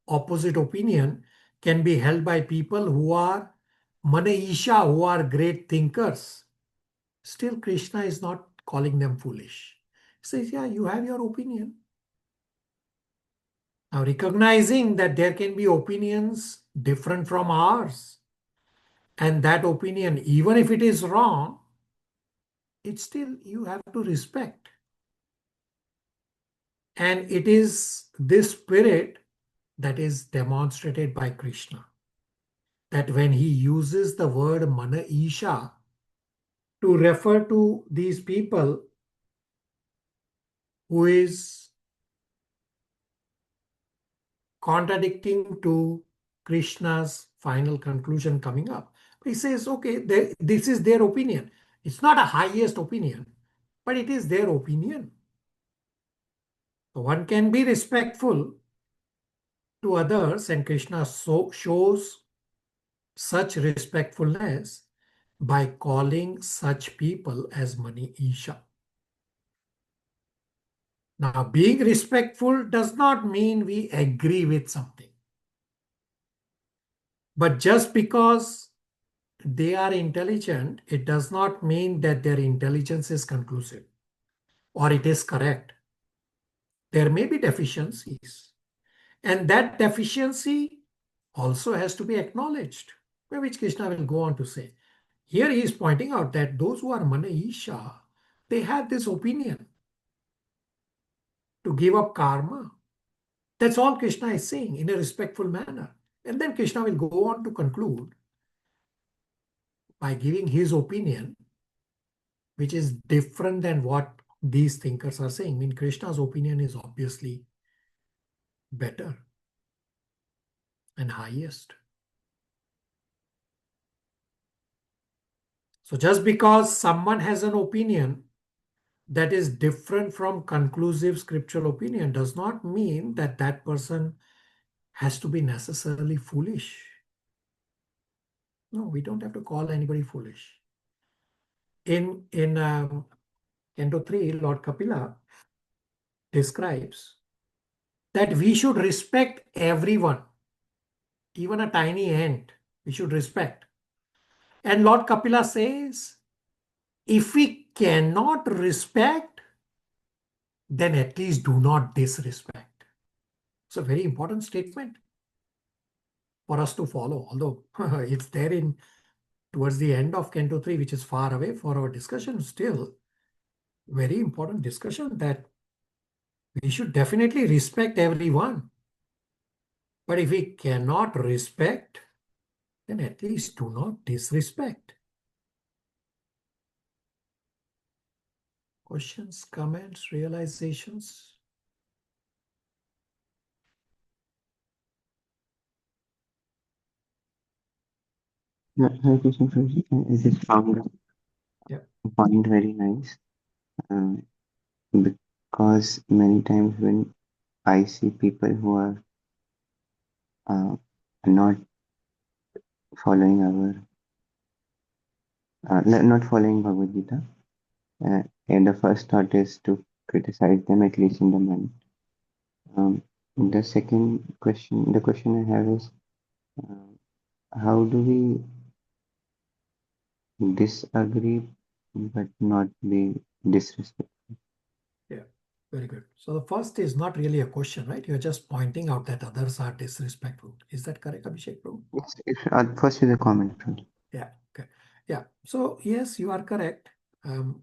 opposite opinion can be held by people who are Manaisha, who are great thinkers. Still, Krishna is not calling them foolish. He says, yeah, you have your opinion. Now, recognizing that there can be opinions different from ours, and that opinion, even if it is wrong, it's still you have to respect. And it is this spirit that is demonstrated by Krishna. That when he uses the word Mana Isha to refer to these people who is contradicting to Krishna's final conclusion coming up. He says, okay, this is their opinion. It's not a highest opinion, but it is their opinion. So one can be respectful to others, and Krishna shows such respectfulness by calling such people as Mani Isha. Now, being respectful does not mean we agree with something. But just because they are intelligent, it does not mean that their intelligence is conclusive or it is correct. There may be deficiencies, and that deficiency also has to be acknowledged, which Krishna will go on to say. Here he is pointing out that those who are Mana Isha, they have this opinion to give up karma. That's all Krishna is saying in a respectful manner. And then Krishna will go on to conclude by giving his opinion, which is different than what these thinkers are saying. I mean, Krishna's opinion is obviously better and highest. So just because someone has an opinion that is different from conclusive scriptural opinion does not mean that that person has to be necessarily foolish. No, we don't have to call anybody foolish. In Canto 3, Lord Kapila describes that we should respect everyone, even a tiny ant, we should respect. And Lord Kapila says, if we cannot respect, then at least do not disrespect. It's a very important statement for us to follow, although it's there in towards the end of Canto 3, which is far away for our discussion. Still, very important discussion that we should definitely respect everyone. But if we cannot respect, then at least do not disrespect. Questions, comments, realizations? Hare Krishna Prabhuji, I just found Yeah. a point very nice. Because many times when I see people who are not following not following Bhagavad Gita, and the first thought is to criticize them, at least in the mind. The question I have is, how do we disagree but not be disrespectful? Yeah, very good. So the first is not really a question, right? You're just pointing out that others are disrespectful. Is that correct, Abhishek Prabhu? First is a comment. Yeah, okay. Yeah, so yes, you are correct.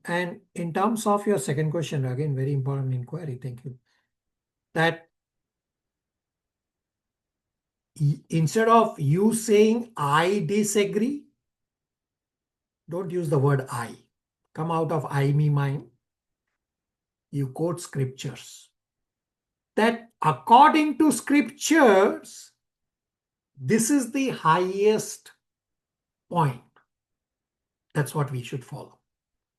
And in terms of your second question, again, very important inquiry, thank you. That instead of you saying I disagree, don't use the word I. Come out of I, me, mine. You quote scriptures. That according to scriptures, this is the highest point. That's what we should follow.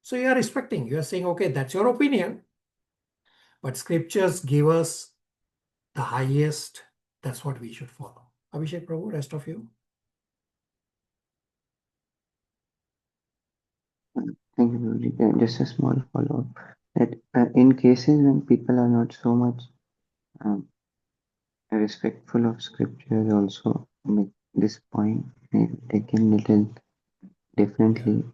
So you are respecting, you are saying, okay, that's your opinion, but scriptures give us the highest, that's what we should follow. Abhishek Prabhu, rest of you. Thank you, Guruji. Just a small follow-up. That in cases when people are not so much respectful of scriptures, also make this point taken little differently. Yeah.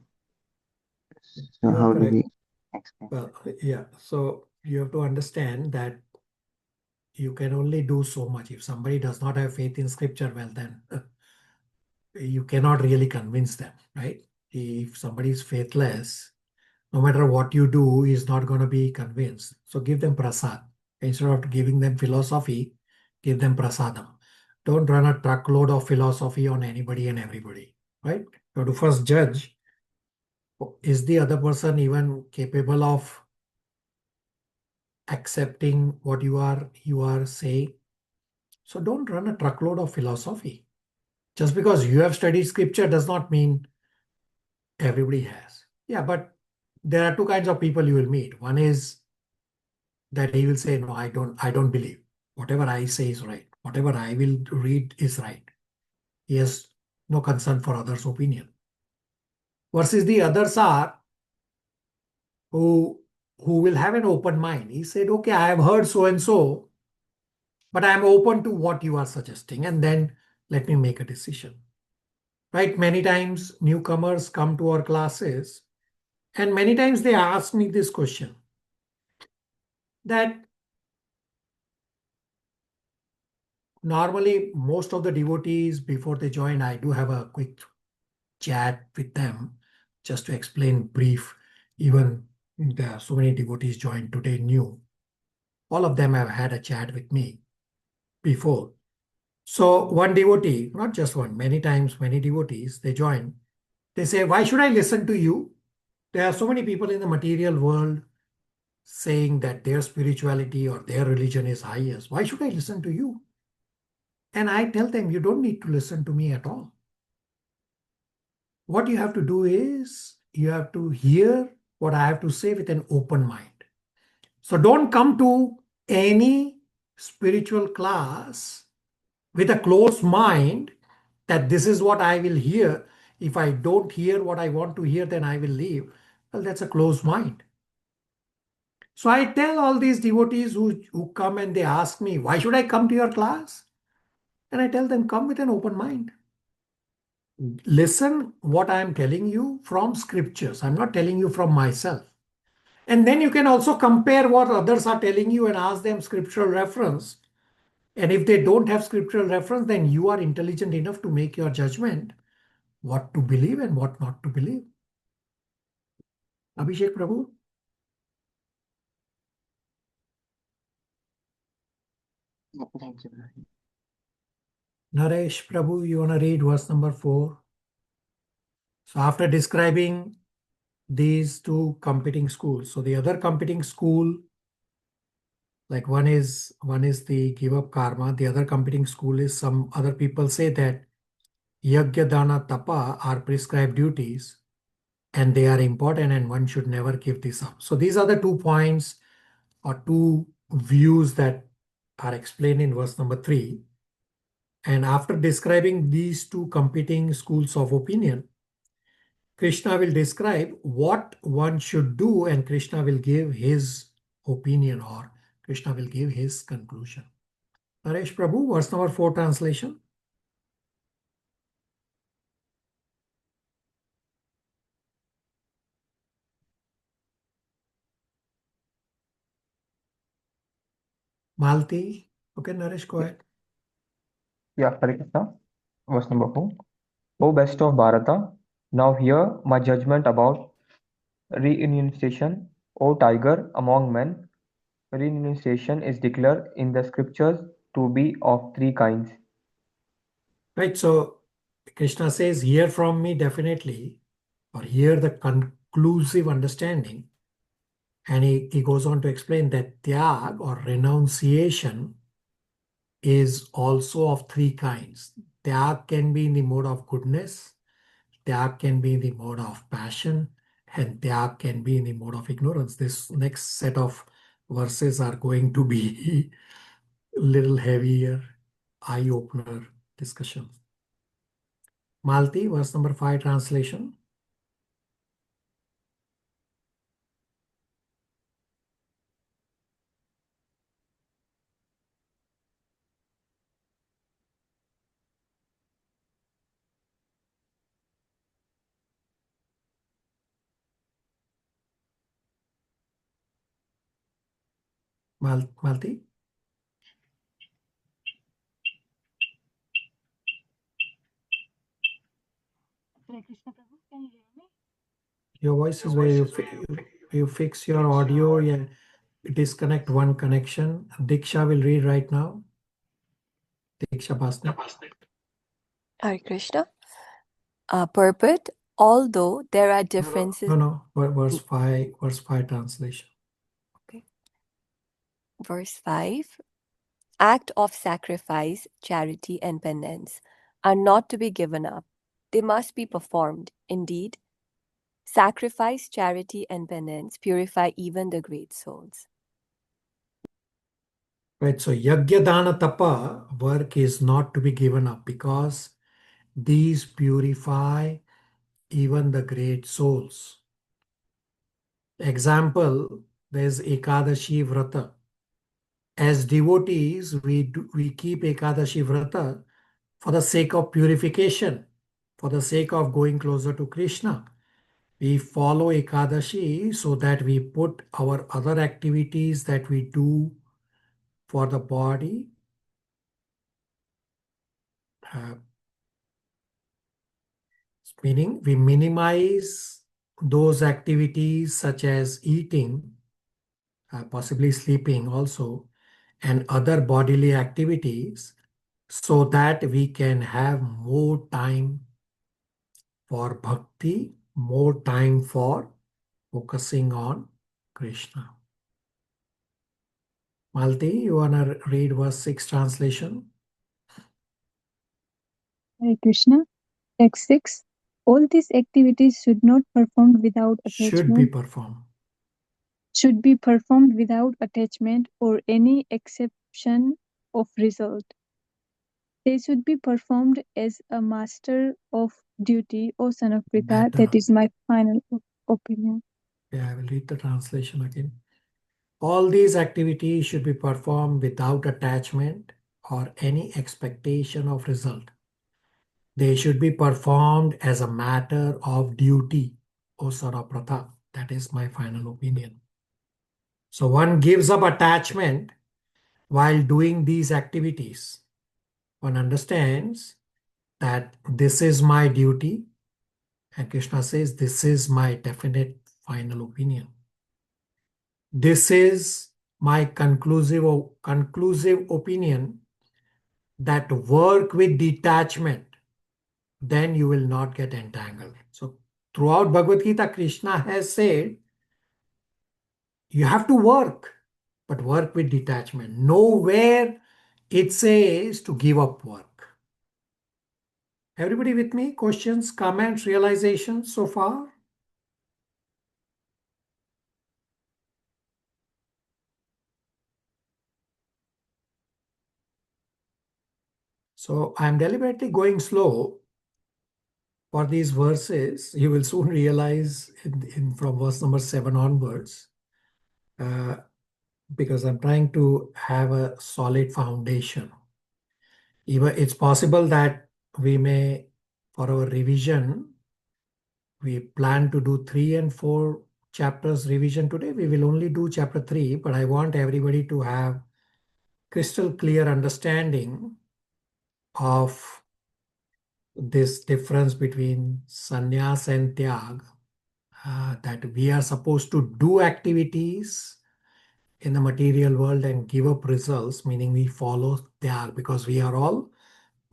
So You are how do correct. we explain? Well, yeah. So you have to understand that you can only do so much. If somebody does not have faith in scripture, well, then you cannot really convince them, right? If somebody is faithless, no matter what you do, is not going to be convinced. So give them prasad. Instead of giving them philosophy, give them prasadam. Don't run a truckload of philosophy on anybody and everybody, right? You have to first judge, is the other person even capable of accepting what you are saying? So don't run a truckload of philosophy. Just because you have studied scripture does not mean everybody has. Yeah, but there are two kinds of people you will meet. One is that he will say, no, I don't believe. Whatever I say is right. Whatever I will read is right. He has no concern for others' opinion. Versus the others are who will have an open mind. He said, okay, I have heard so and so, but I am open to what you are suggesting, and then let me make a decision. Right? Many times newcomers come to our classes, and many times they ask me this question, that normally most of the devotees, before they join, I do have a quick chat with them just to explain brief. Even there are so many devotees joined today new. All of them have had a chat with me before. So one devotee, not just one, many times, many devotees, they join. They say, why should I listen to you? There are so many people in the material world saying that their spirituality or their religion is highest. Why should I listen to you? And I tell them, you don't need to listen to me at all. What you have to do is you have to hear what I have to say with an open mind. So don't come to any spiritual class with a closed mind that this is what I will hear. If I don't hear what I want to hear, then I will leave. Well, that's a closed mind. So I tell all these devotees who come and they ask me, why should I come to your class? And I tell them, come with an open mind. Listen what I am telling you from scriptures. I'm not telling you from myself. And then you can also compare what others are telling you and ask them scriptural reference. And if they don't have scriptural reference, then you are intelligent enough to make your judgment what to believe and what not to believe. Abhishek Prabhu? Thank you. Naresh Prabhu, you want to read verse number 4? So after describing these two competing schools, so the other competing school, like one is the give up karma, the other competing school is some other people say that yajna, dana, tapa are prescribed duties and they are important and one should never give this up. So these are the 2 points or 2 views that are explained in verse number 3. And after describing these 2 competing schools of opinion, Krishna will describe what one should do and Krishna will give his opinion or Krishna will give his conclusion. Naresh Prabhu, verse number 4 translation. Malti. Okay, Naresh, go ahead. Yeah, Hare Krishna. Verse number 4. O best of Bharata, now hear my judgment about renunciation. O tiger among men, renunciation is declared in the scriptures to be of 3 kinds. Right, so Krishna says, hear from me definitely, or hear the conclusive understanding. And he goes on to explain that tyaga or renunciation is also of 3 kinds. Tyaga can be in the mode of goodness, tyaga can be in the mode of passion, and tyaga can be in the mode of ignorance. This next set of verses are going to be a little heavier, eye-opener discussion. Malti, verse number 5 translation. Malti? Hare Krishna Prabhu, can you hear me? Your voice is where you fix your audio, yeah, disconnect one connection. Diksha will read right now. Diksha Basne. Hare Krishna. Purport, although there are differences. No, verse 5 translation. Okay. Verse 5. Act of sacrifice, charity, and penance are not to be given up. They must be performed. Indeed, sacrifice, charity, and penance purify even the great souls. Right, so yajna, dana, tapa work is not to be given up because these purify even the great souls. Example, there's Ekadashi Vrata. As devotees, we keep Ekadashi Vrata for the sake of purification, for the sake of going closer to Krishna. We follow Ekadashi so that we put our other activities that we do for the body, meaning we minimize those activities such as eating, possibly sleeping also, and other bodily activities so that we can have more time for bhakti, more time for focusing on Krishna. Malti, you want to read verse 6 translation? Hare Krishna. Text 6. All these activities should not performed without Should be attachment. performed. Should be performed without attachment or any exception of result. They should be performed as a master of duty, O son of Pritha. That Better. is my final opinion. Yeah, I will read the translation again. All these activities should be performed without attachment or any expectation of result. They should be performed as a matter of duty, O Sarapratha. That is my final opinion. So one gives up attachment while doing these activities. One understands that this is my duty, and Krishna says this is my definite final opinion. This is my conclusive opinion, that work with detachment, then you will not get entangled. So throughout Bhagavad Gita, Krishna has said, you have to work, but work with detachment. Nowhere it says to give up work. Everybody with me? Questions, comments, realizations so far? So I'm deliberately going slow for these verses. You will soon realize from verse number 7 onwards, because I'm trying to have a solid foundation. Even it's possible that we may, for our revision, we plan to do 3 and 4 chapters revision today. We will only do chapter 3, but I want everybody to have crystal clear understanding of this difference between sannyas and tyag, that we are supposed to do activities in the material world and give up results, meaning we follow tyag, because we are all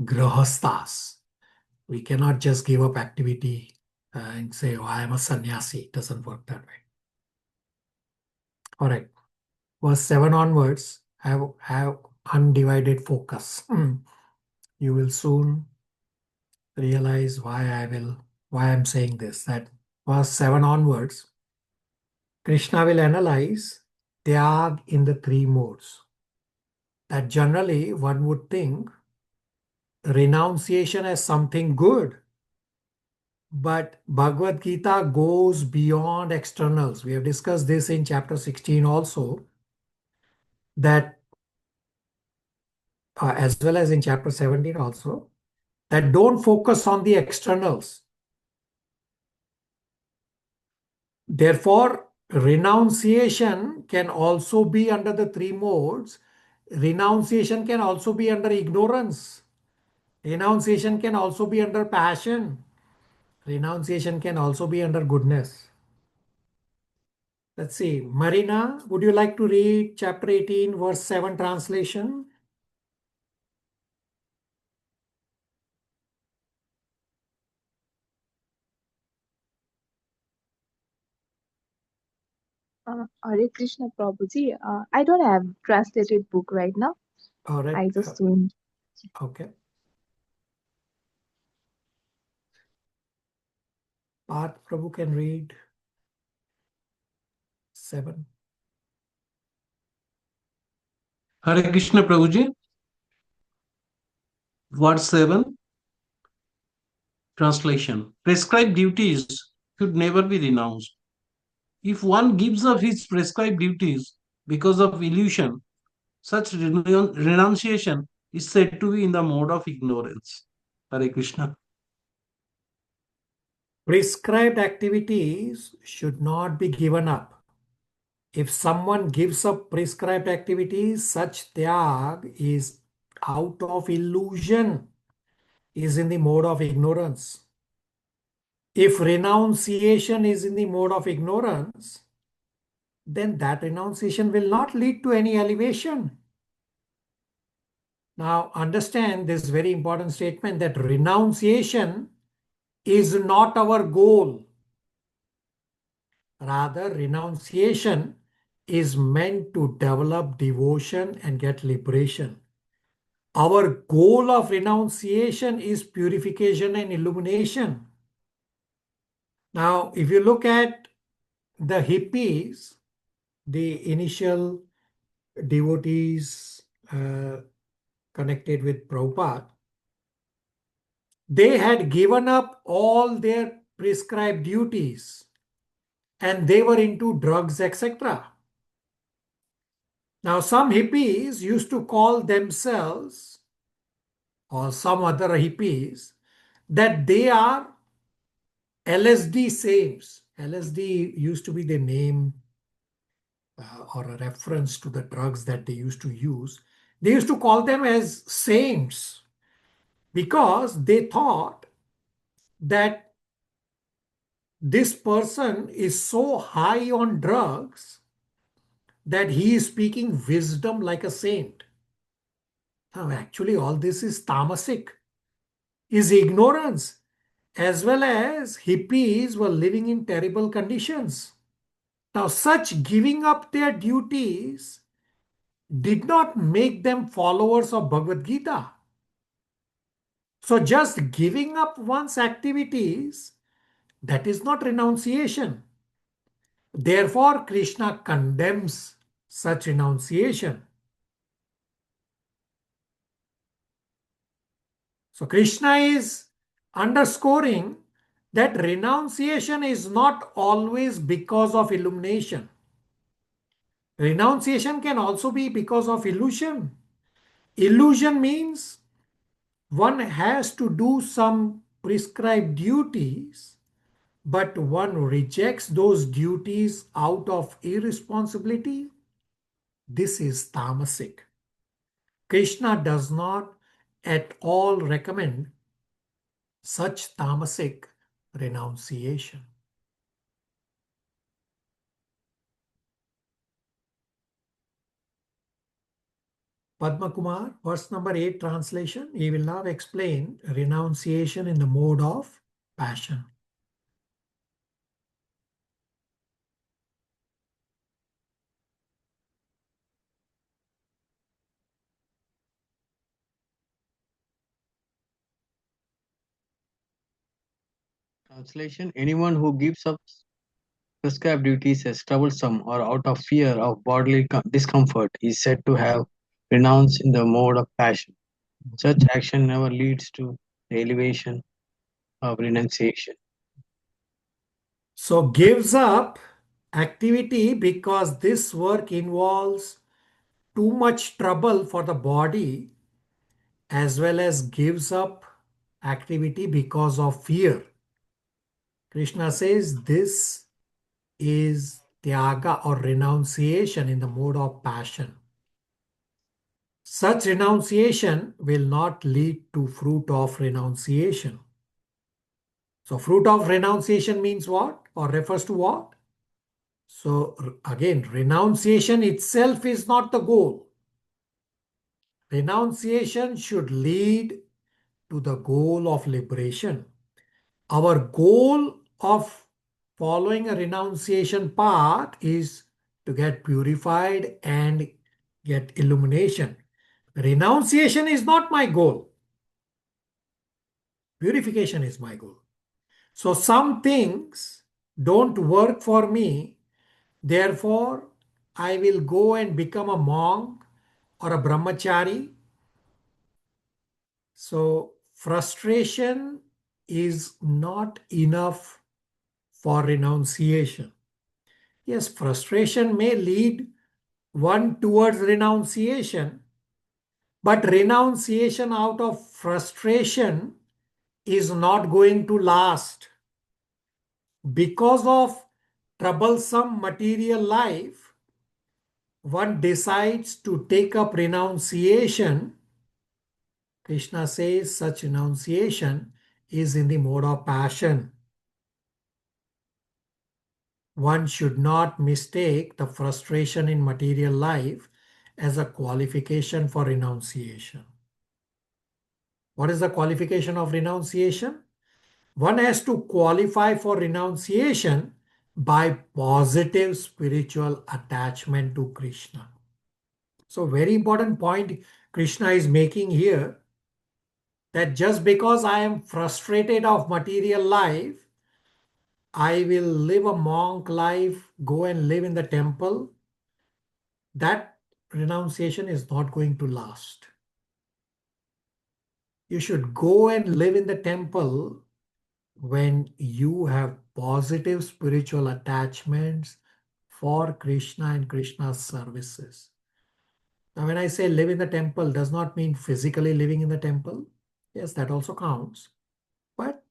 grahasthas. We cannot just give up activity and say, oh, I am a sannyasi. It doesn't work that way. All right. Verse 7 onwards, have undivided focus. You will soon realize why I'm saying this. That verse 7 onwards, Krishna will analyze tyag in the 3 modes. That generally one would think renunciation as something good. But Bhagavad Gita goes beyond externals. We have discussed this in chapter 16 also, that as well as in chapter 17 also, that don't focus on the externals. Therefore, renunciation can also be under the 3 modes. Renunciation can also be under ignorance. Renunciation can also be under passion. Renunciation can also be under goodness. Let's see. Marina, would you like to read chapter 18, verse 7 translation? Hare Krishna Prabhuji. I don't have translated book right now. All right. I just doing. Okay. Parth Prabhu can read 7. Hare Krishna Prabhuji. Verse 7, translation. Prescribed duties should never be renounced. If one gives up his prescribed duties because of illusion, such renunciation is said to be in the mode of ignorance. Hare Krishna. Prescribed activities should not be given up. If someone gives up prescribed activities, such tyag is out of illusion, is in the mode of ignorance. If renunciation is in the mode of ignorance, then that renunciation will not lead to any elevation. Now understand this very important statement, that renunciation is not our goal. Rather, renunciation is meant to develop devotion and get liberation. Our goal of renunciation is purification and illumination. Now, if you look at the hippies, the initial devotees connected with Prabhupada, they had given up all their prescribed duties and they were into drugs, etc. Now, some hippies used to call themselves, or some other hippies, that they are LSD saints. LSD used to be the name or a reference to the drugs that they used to use. They used to call them as saints because they thought that this person is so high on drugs that he is speaking wisdom like a saint. Now, actually, all this is tamasic, is ignorance, as well as hippies were living in terrible conditions. Now, such giving up their duties did not make them followers of Bhagavad Gita. So, just giving up one's activities, that is not renunciation. Therefore, Krishna condemns such renunciation. So, Krishna is underscoring that renunciation is not always because of illumination. Renunciation can also be because of illusion. Illusion means one has to do some prescribed duties, but one rejects those duties out of irresponsibility. This is tamasic. Krishna does not at all recommend such tamasic renunciation. Padma Kumar, verse number 8 translation. He will now explain renunciation in the mode of passion. Translation: anyone who gives up prescribed duties as troublesome or out of fear of bodily discomfort is said to have renounced in the mode of passion. Such action never leads to the elevation of renunciation. So gives up activity because this work involves too much trouble for the body, as well as gives up activity because of fear. Krishna says this is tyaga or renunciation in the mode of passion. Such renunciation will not lead to fruit of renunciation. So fruit of renunciation means what, or refers to what? So again, renunciation itself is not the goal. Renunciation should lead to the goal of liberation. Our goal of following a renunciation path is to get purified and get illumination. Renunciation is not my goal. Purification is my goal. So some things don't work for me. Therefore, I will go and become a monk or a brahmachari. So frustration is not enough for renunciation. Yes, frustration may lead one towards renunciation, but renunciation out of frustration is not going to last. Because of troublesome material life, one decides to take up renunciation. Krishna says such renunciation is in the mode of passion. One should not mistake the frustration in material life as a qualification for renunciation. What is the qualification of renunciation? One has to qualify for renunciation by positive spiritual attachment to Krishna. So very important point Krishna is making here, that just because I am frustrated of material life, I will live a monk life, go and live in the temple. That renunciation is not going to last. You should go and live in the temple when you have positive spiritual attachments for Krishna and Krishna's services. Now, when I say live in the temple, does not mean physically living in the temple. Yes, that also counts. But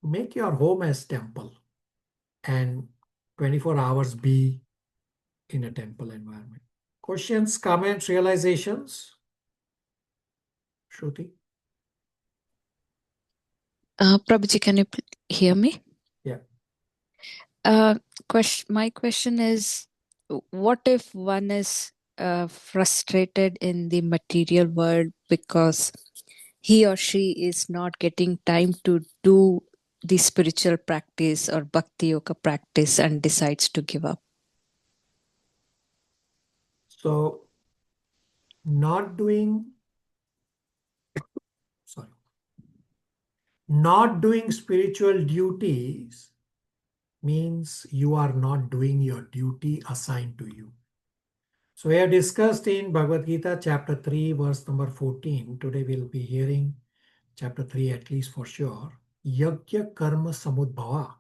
make your home as temple and 24 hours be in a temple environment. Questions, comments, realizations? Shruti? Prabhuji, can you hear me? Yeah. My question is, what if one is frustrated in the material world because he or she is not getting time to do the spiritual practice or bhakti yoga practice and decides to give up? So, not doing spiritual duties means you are not doing your duty assigned to you. So we have discussed in Bhagavad Gita chapter 3 verse number 14. Today we'll be hearing chapter 3 at least for sure. Yajna karma samudbhava.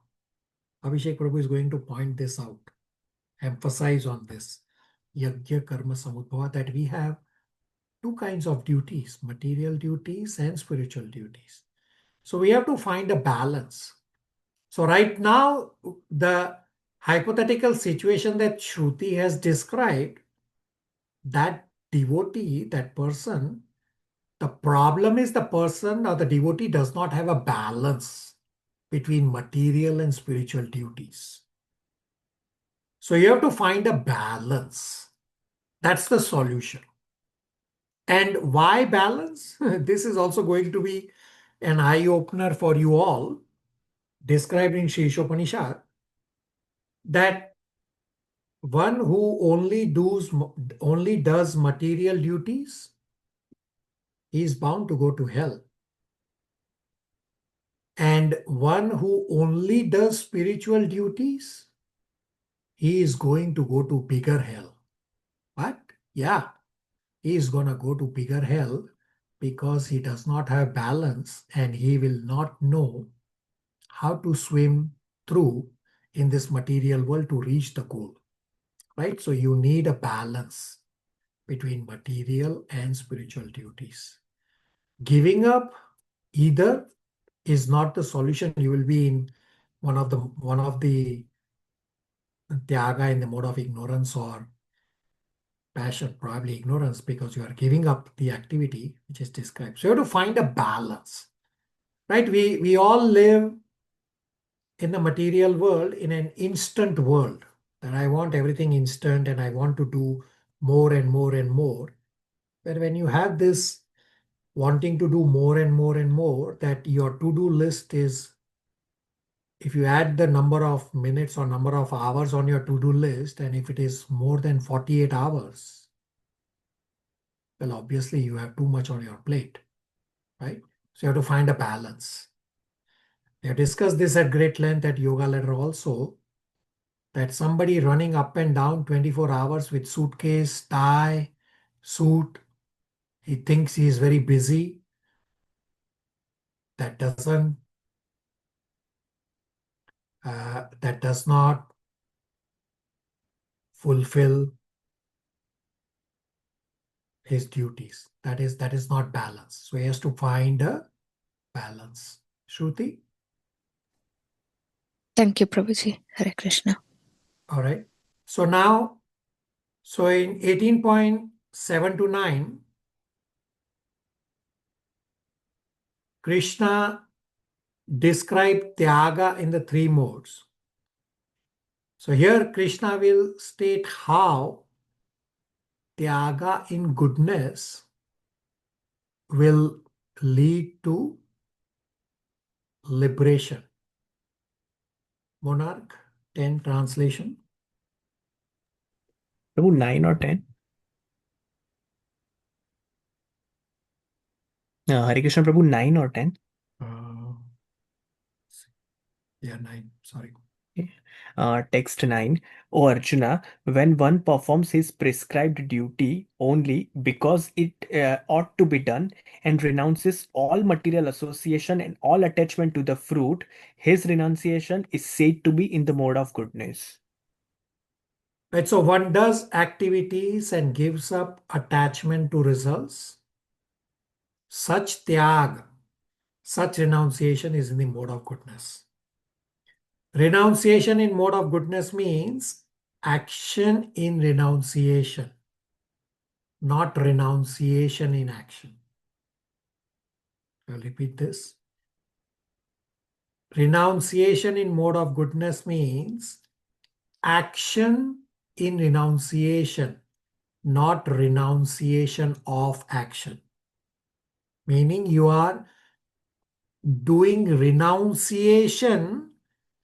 Abhishek Prabhu is going to point this out, emphasize on this. Yajna karma samudbhava, that we have two kinds of duties, material duties and spiritual duties. So we have to find a balance. So right now, the hypothetical situation that Shruti has described, that devotee, that person, the problem is the person or the devotee does not have a balance between material and spiritual duties. So you have to find a balance. That's the solution. And why balance? This is also going to be an eye-opener for you all, described in Shishopanishad, that one who only does material duties, he is bound to go to hell. And one who only does spiritual duties, he is going to go to bigger hell. But yeah, he is going to go to bigger hell because he does not have balance and he will not know how to swim through in this material world to reach the goal. Right? So you need a balance between material and spiritual duties. Giving up either is not the solution. You will be in one of the tyaga in the mode of ignorance or passion, probably ignorance, because you are giving up the activity which is described. So you have to find a balance, right? We all live in the material world in an instant world, that I want everything instant and I want to do more and more and more. But when you have this wanting to do more and more and more, that your to-do list is, if you add the number of minutes or number of hours on your to-do list, and if it is more than 48 hours, well, obviously you have too much on your plate, right? So you have to find a balance. We have discussed this at great length at Yoga Ladder also, that somebody running up and down 24 hours with suitcase, tie, suit, he thinks he is very busy. That does not fulfill his duties. That is not balance. So he has to find a balance. Shruti? Thank you, Prabhuji. Hare Krishna. All right. So now, in 18.7 to 9, Krishna described tyaga in the three modes. So here Krishna will state how tyaga in goodness will lead to liberation. Monarch, 10 translation. Prabhu, 9 or 10? Hare Krishna Prabhu, 9 or 10? Yeah, 9. Sorry. Text 9. O Arjuna, when one performs his prescribed duty only because it ought to be done and renounces all material association and all attachment to the fruit, his renunciation is said to be in the mode of goodness. Right? So one does activities and gives up attachment to results. Such tyaga, such renunciation is in the mode of goodness. Renunciation in mode of goodness means action in renunciation, not renunciation in action. I'll repeat this. Renunciation in mode of goodness means action in renunciation, not renunciation of action. Meaning you are doing renunciation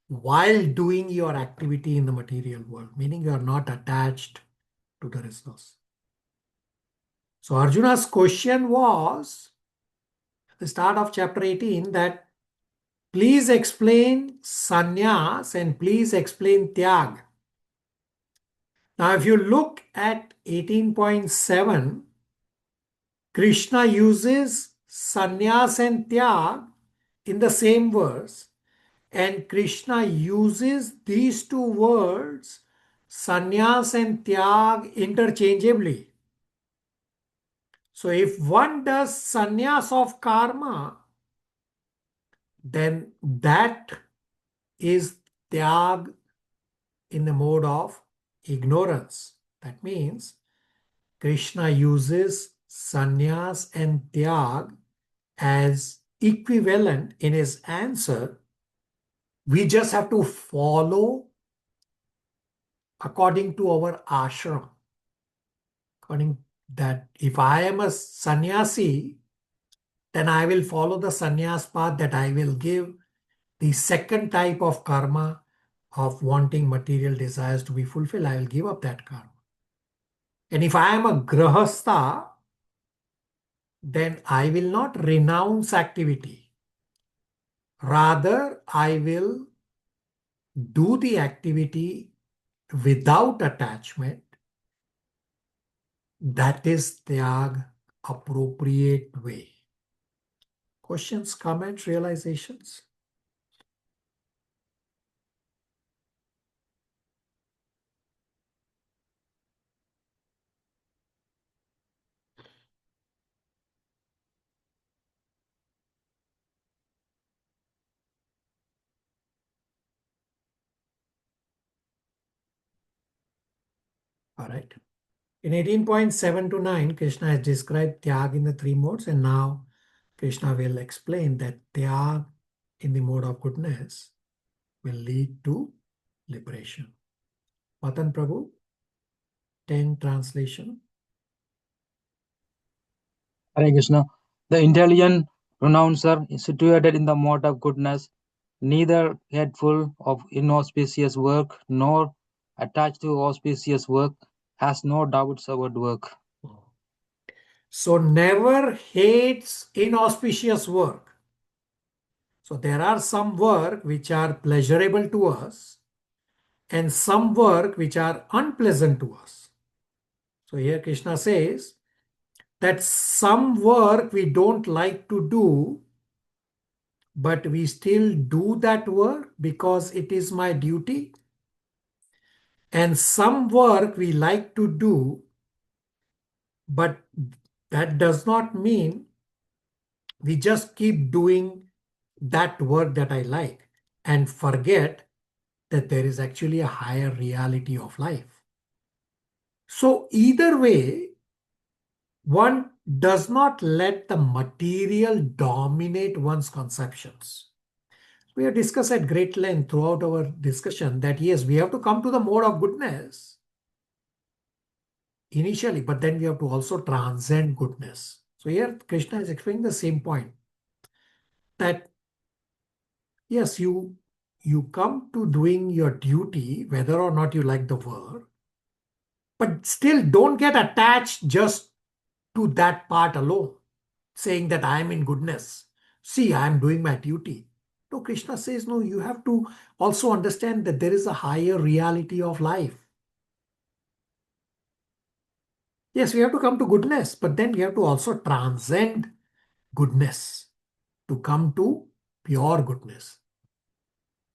while doing your activity in the material world, meaning you are not attached to the results. So Arjuna's question was at the start of chapter 18 that please explain sannyas and please explain tyag. Now if you look at 18.7, Krishna uses sannyas and tyag in the same verse, and Krishna uses these two words, sannyas and tyag, interchangeably. So if one does sannyas of karma, then that is tyag in the mode of ignorance. That means Krishna uses sannyas and tyag as equivalent in his answer. We just have to follow according to our ashram. According that if I am a sannyasi, then I will follow the sannyas path, that I will give the second type of karma of wanting material desires to be fulfilled. I will give up that karma. And if I am a grahastha, then I will not renounce activity. Rather, I will do the activity without attachment. That is tyag, appropriate way. Questions, comments, realizations? All right. In 18.7 to 9, Krishna has described tyag in the three modes, and now Krishna will explain that tyag in the mode of goodness will lead to liberation. Matan Prabhu, 10 translation. Hare Krishna. The intelligent renouncer is situated in the mode of goodness, neither hateful of inauspicious work nor attached to auspicious work, has no doubts about work. So never hates inauspicious work. So there are some work which are pleasurable to us and some work which are unpleasant to us. So here Krishna says that some work we don't like to do, but we still do that work because it is my duty. And some work we like to do, but that does not mean we just keep doing that work that I like and forget that there is actually a higher reality of life. So either way, one does not let the material dominate one's conceptions. We have discussed at great length throughout our discussion that yes, we have to come to the mode of goodness initially, but then we have to also transcend goodness. So here Krishna is explaining the same point, that yes, you come to doing your duty whether or not you like the work, but still don't get attached just to that part alone, saying that I am in goodness. See, I am doing my duty. No, Krishna says, no, you have to also understand that there is a higher reality of life. Yes, we have to come to goodness, but then we have to also transcend goodness to come to pure goodness,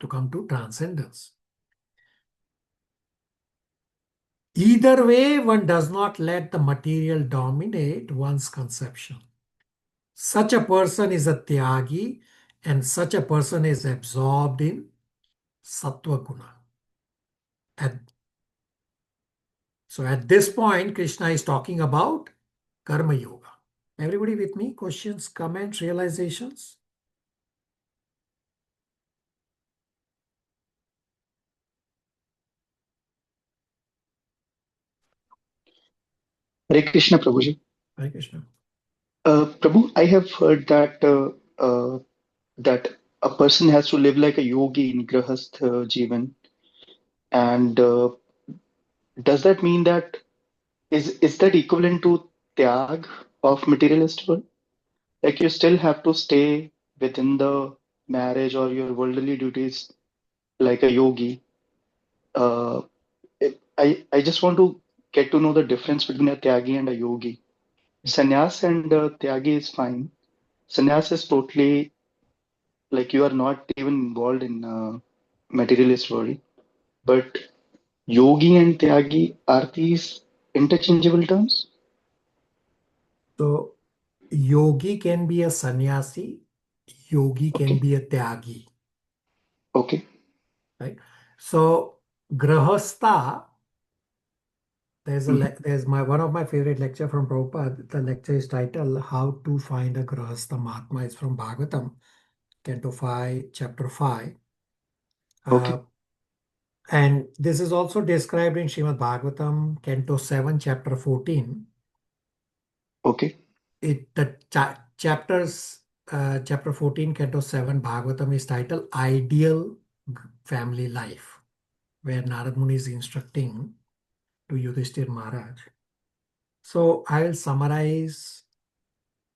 to come to transcendence. Either way, one does not let the material dominate one's conception. Such a person is a tyagi, and such a person is absorbed in sattva guna. So at this point, Krishna is talking about karma yoga. Everybody with me? Questions, comments, realizations? Hare Krishna, Prabhuji. Hare Krishna. Prabhu, I have heard that a person has to live like a yogi in Grahasth Jivan, and does that mean that is that equivalent to tyag of materialist world? Like you still have to stay within the marriage or your worldly duties like a yogi. Uh, I just want to get to know the difference between a tyagi and a yogi. Sannyas and tyagi is fine. Sannyas is totally like you are not even involved in materialist world. But yogi and tyagi, are these interchangeable terms? So yogi can be a sannyasi, yogi can Okay. be a tyagi. Okay. Right? So grahastha, there's one of my favorite lecture from Prabhupada. The lecture is titled How to Find a Grahastha Mahatma. It's from Bhagavatam, Canto 5, Chapter 5. Okay. And this is also described in Srimad Bhagavatam, Canto 7, Chapter 14. Okay. Chapter 14, Canto 7, Bhagavatam is titled Ideal Family Life, where Narad Muni is instructing to Yudhishthir Maharaj. So I will summarize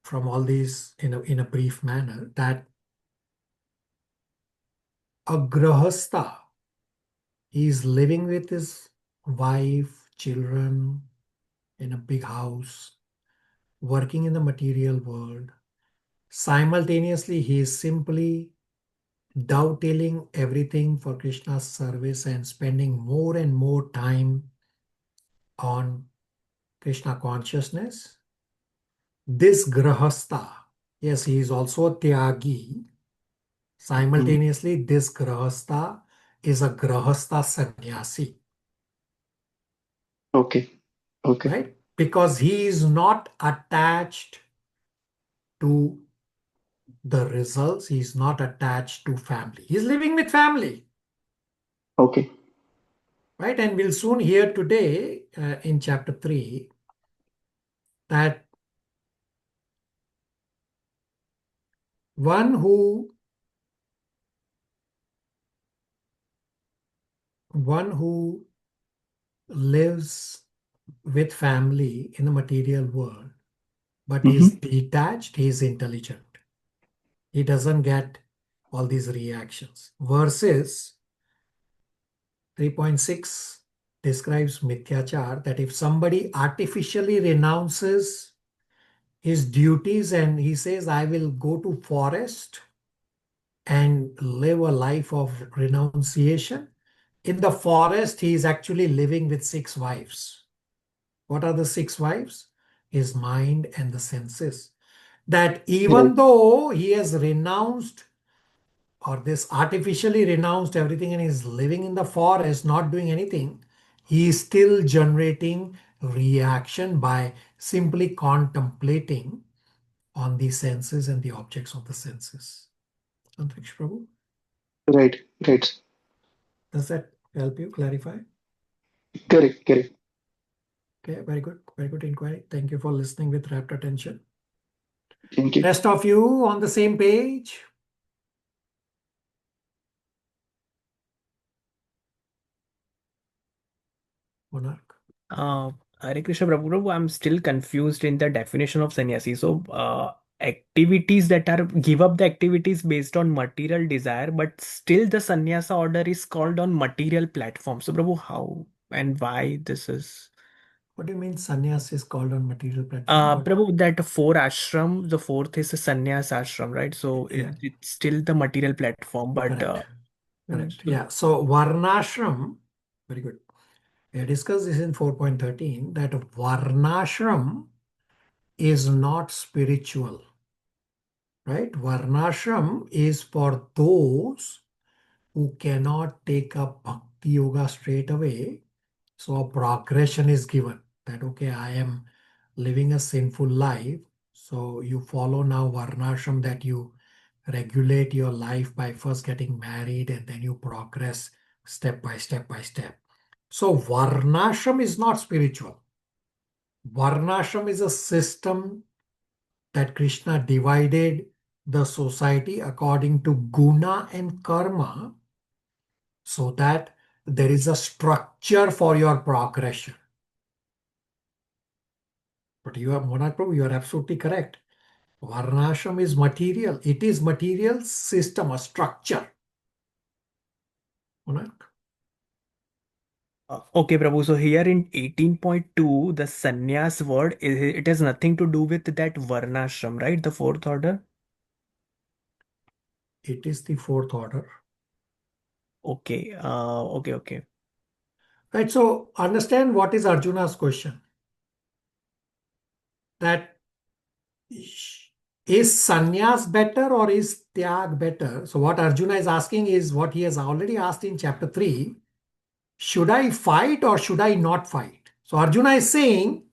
from all these in a brief manner that a grahastha, he is living with his wife, children in a big house, working in the material world. Simultaneously, he is simply dovetailing everything for Krishna's service and spending more and more time on Krishna consciousness. This grahastha, yes, he is also a tyagi. Simultaneously, this grahastha is a grahastha sannyasi. Okay. Okay. Right? Because he is not attached to the results, he is not attached to family. He's living with family. Okay. Right? And we'll soon hear today in chapter 3 that one who lives with family in the material world, but is detached, he is intelligent. He doesn't get all these reactions. Verses 3.6 describes mithyachar, that if somebody artificially renounces his duties and he says, I will go to forest and live a life of renunciation, in the forest he is actually living with 6 wives. What are the 6 wives? His mind and the senses. That even though he has renounced or this artificially renounced everything and is living in the forest, not doing anything, he is still generating reaction by simply contemplating on the senses and the objects of the senses. Antriksh Prabhu? Right. Right. Does that help you clarify? Correct. Correct. Okay, very good. Very good inquiry. Thank you for listening with rapt attention. Thank you. Rest of you on the same page? Monarch. Hare Krishna Prabhu, I'm still confused in the definition of sannyasi. So, activities that are give up the activities based on material desire, but still the sannyasa order is called on material platform. So, Prabhu, how and why this is? What do you mean sannyas is called on material platform? Prabhu, that 4 ashram, the fourth is a sannyas ashram, right? So it's still the material platform, but Correct. Correct. Yeah. So varnashram, very good. We discussed this in 4.13 that Varnashram is not spiritual, right? Varnashram is for those who cannot take up Bhakti Yoga straight away. So a progression is given that, okay, I am living a sinful life. So you follow now Varnashram, that you regulate your life by first getting married and then you progress step by step by step. So Varnashram is not spiritual. Varnashram is a system that Krishna divided the society according to guna and karma, so that there is a structure for your progression. But you are, Monarch Prabhu, you are absolutely correct. Varnashram is material. It is material system, a structure. Monarch? Okay, Prabhu. So here in 18.2, the sannyas word, it has nothing to do with that varnashram, right? The fourth order. It is the fourth order. Okay. Okay. Right. So understand what is Arjuna's question. That is sannyas better or is tyag better? So what Arjuna is asking is what he has already asked in chapter 3. Should I fight or should I not fight? So Arjuna is saying,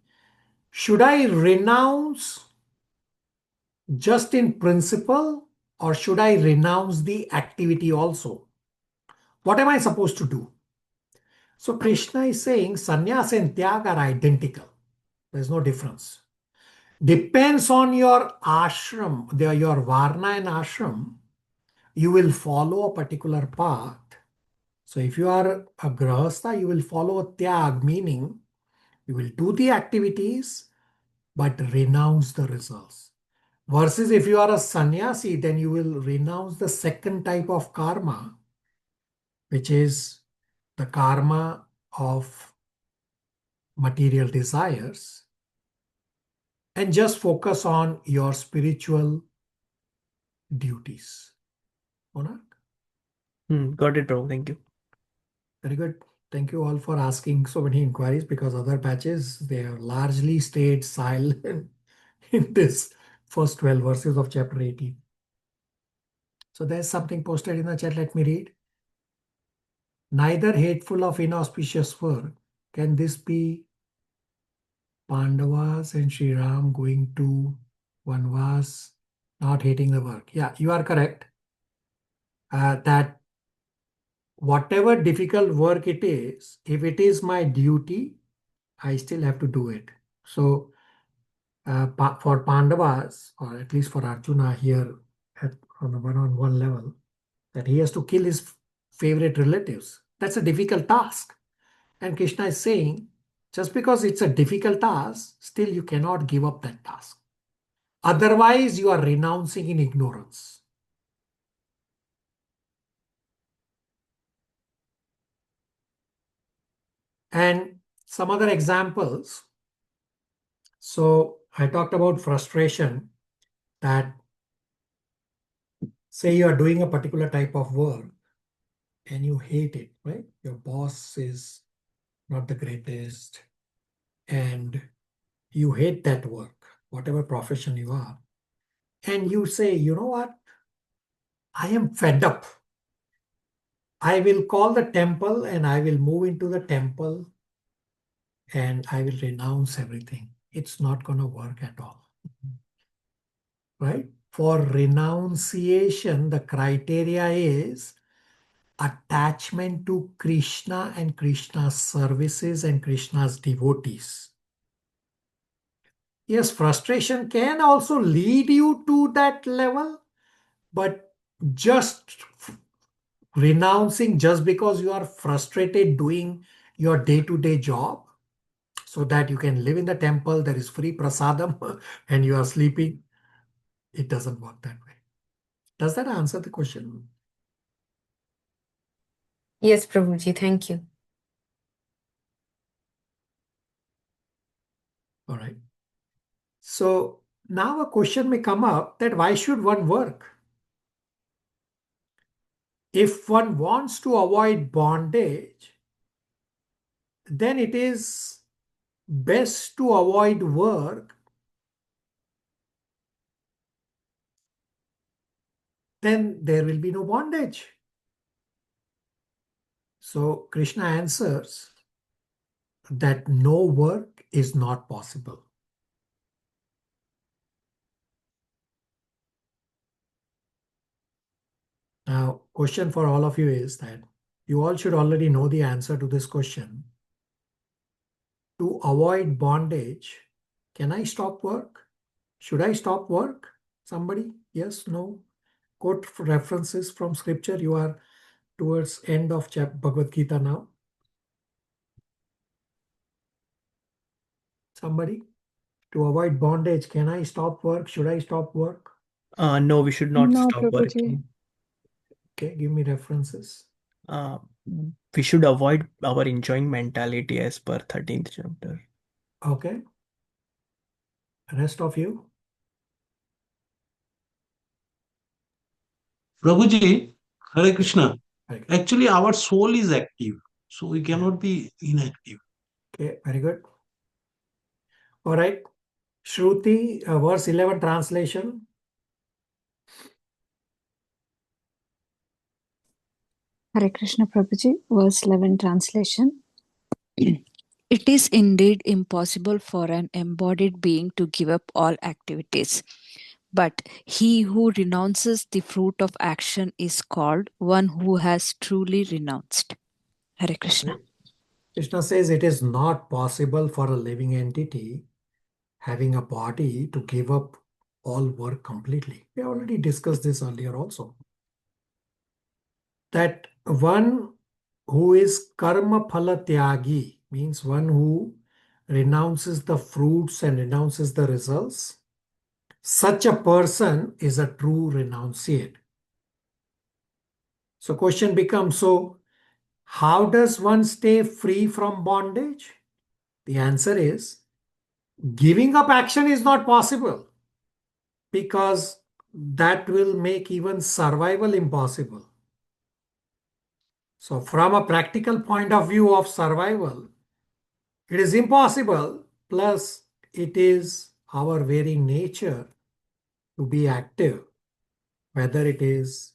should I renounce just in principle or should I renounce the activity also? What am I supposed to do? So Krishna is saying sannyas and tyag are identical. There's no difference. Depends on your ashram, your varna and ashram, you will follow a particular path. So if you are a grahastha, you will follow a tyag, meaning you will do the activities but renounce the results. Versus if you are a sannyasi, then you will renounce the second type of karma, which is the karma of material desires, and just focus on your spiritual duties. Monarch? Got it, Prabhu. Thank you. Very good. Thank you all for asking so many inquiries, because other batches, they have largely stayed silent in this first 12 verses of chapter 18. So there's something posted in the chat. Let me read. Neither hateful of inauspicious work. Can this be Pandavas and Sri Ram going to Vanvas, not hating the work? Yeah, you are correct. That whatever difficult work it is, if it is my duty, I still have to do it. So for Pandavas, or at least for Arjuna here on the one-on-one level, that he has to kill his favorite relatives. That's a difficult task. And Krishna is saying, just because it's a difficult task, still you cannot give up that task. Otherwise, you are renouncing in ignorance. And some other examples. So I talked about frustration, that say you are doing a particular type of work and you hate it, right? Your boss is not the greatest and you hate that work, whatever profession you are. And you say, you know what? I am fed up. I will call the temple and I will move into the temple and I will renounce everything. It's not going to work at all. Right? For renunciation, the criteria is attachment to Krishna and Krishna's services and Krishna's devotees. Yes, frustration can also lead you to that level, but just renouncing just because you are frustrated doing your day-to-day job so that you can live in the temple, there is free prasadam and you are sleeping, it doesn't work that way. Does that answer the question? Yes, Prabhuji, thank you. All right. So now a question may come up that why should one work? If one wants to avoid bondage, then it is best to avoid work, then there will be no bondage. So Krishna answers that no work is not possible. Now, question for all of you is that you all should already know the answer to this question. To avoid bondage, can I stop work? Should I stop work? Somebody? Yes, no? Quote references from scripture. You are towards end of Bhagavad Gita now. Somebody? To avoid bondage, can I stop work? Should I stop work? No, we should not No, stop Prabhuji. working. Okay, give me references. We should avoid our enjoying mentality as per 13th chapter. Okay. Rest of you? Prabhuji, Hare Krishna. Very good. Actually, our soul is active, so we cannot be inactive. Okay, very good. All right. Shruti, verse 11 translation. Hare Krishna Prabhuji, verse 11 translation. It is indeed impossible for an embodied being to give up all activities. But he who renounces the fruit of action is called one who has truly renounced. Hare Krishna. Krishna says it is not possible for a living entity having a body to give up all work completely. We already discussed this earlier also. That one who is karma phala tyagi means one who renounces the fruits and renounces the results. Such a person is a true renunciate. So question becomes, so how does one stay free from bondage? The answer is giving up action is not possible because that will make even survival impossible. So from a practical point of view of survival, it is impossible, plus it is our very nature to be active, whether it is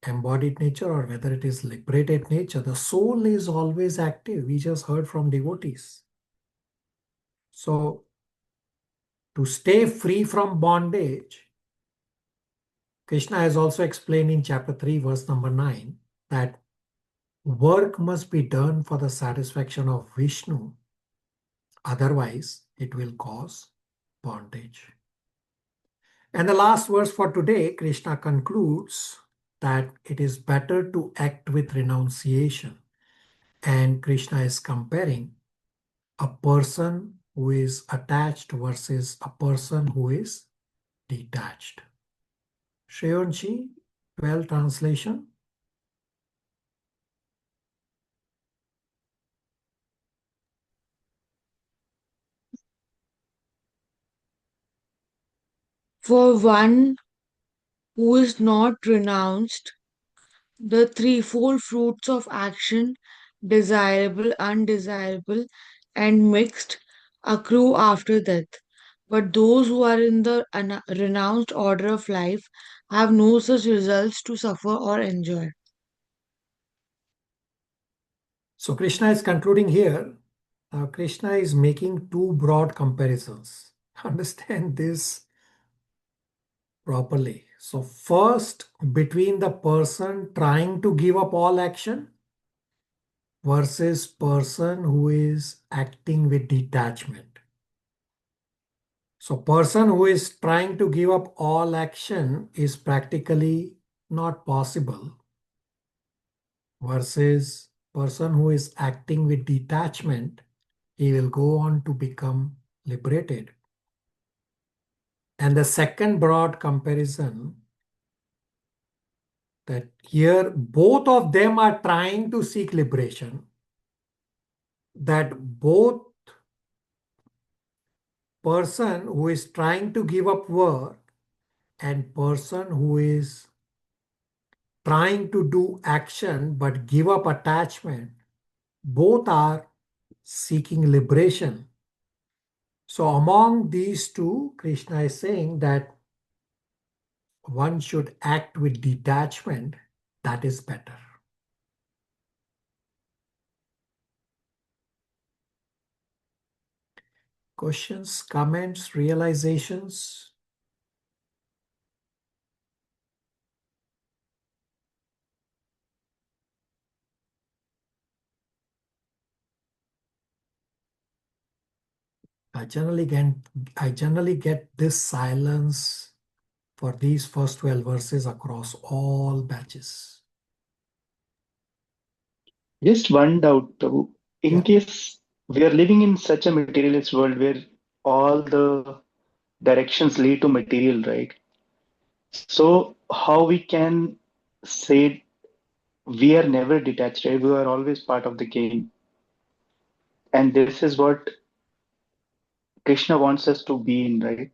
embodied nature or whether it is liberated nature. The soul is always active. We just heard from devotees. So to stay free from bondage, Krishna has also explained in chapter 3, verse number 9, that work must be done for the satisfaction of Vishnu. Otherwise, it will cause bondage. And the last verse for today, Krishna concludes that it is better to act with renunciation. And Krishna is comparing a person who is attached versus a person who is detached. Shreyanshi, 12 translation. For one who is not renounced, the threefold fruits of action, desirable, undesirable, and mixed, accrue after death. But those who are in the renounced order of life have no such results to suffer or enjoy. So Krishna is concluding here. Now Krishna is making two broad comparisons. Understand this properly. So first, between the person trying to give up all action versus person who is acting with detachment. So person who is trying to give up all action is practically not possible versus person who is acting with detachment, he will go on to become liberated. And the second broad comparison, that here both of them are trying to seek liberation, that both person who is trying to give up work and person who is trying to do action but give up attachment, both are seeking liberation. So among these two, Krishna is saying that one should act with detachment. That is better. Questions, comments, realizations? I generally get this silence for these first 12 verses across all batches. Just one doubt, Prabhu. In Yeah. case we are living in such a materialist world where all the directions lead to material, right? So how we can say we are never detached, right? We are always part of the game. And this is what Krishna wants us to be in, right?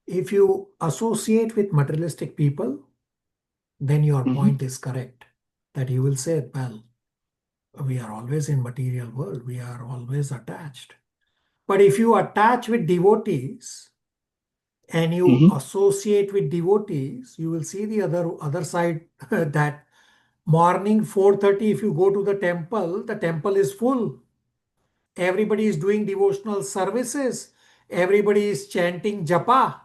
If you associate with materialistic people, then your Mm-hmm. point is correct. That you will say, well, we are always in material world. We are always attached. But if you attach with devotees and you Mm-hmm. associate with devotees, you will see the other side that morning 4:30, if you go to the temple is full. Everybody is doing devotional services. Everybody is chanting japa.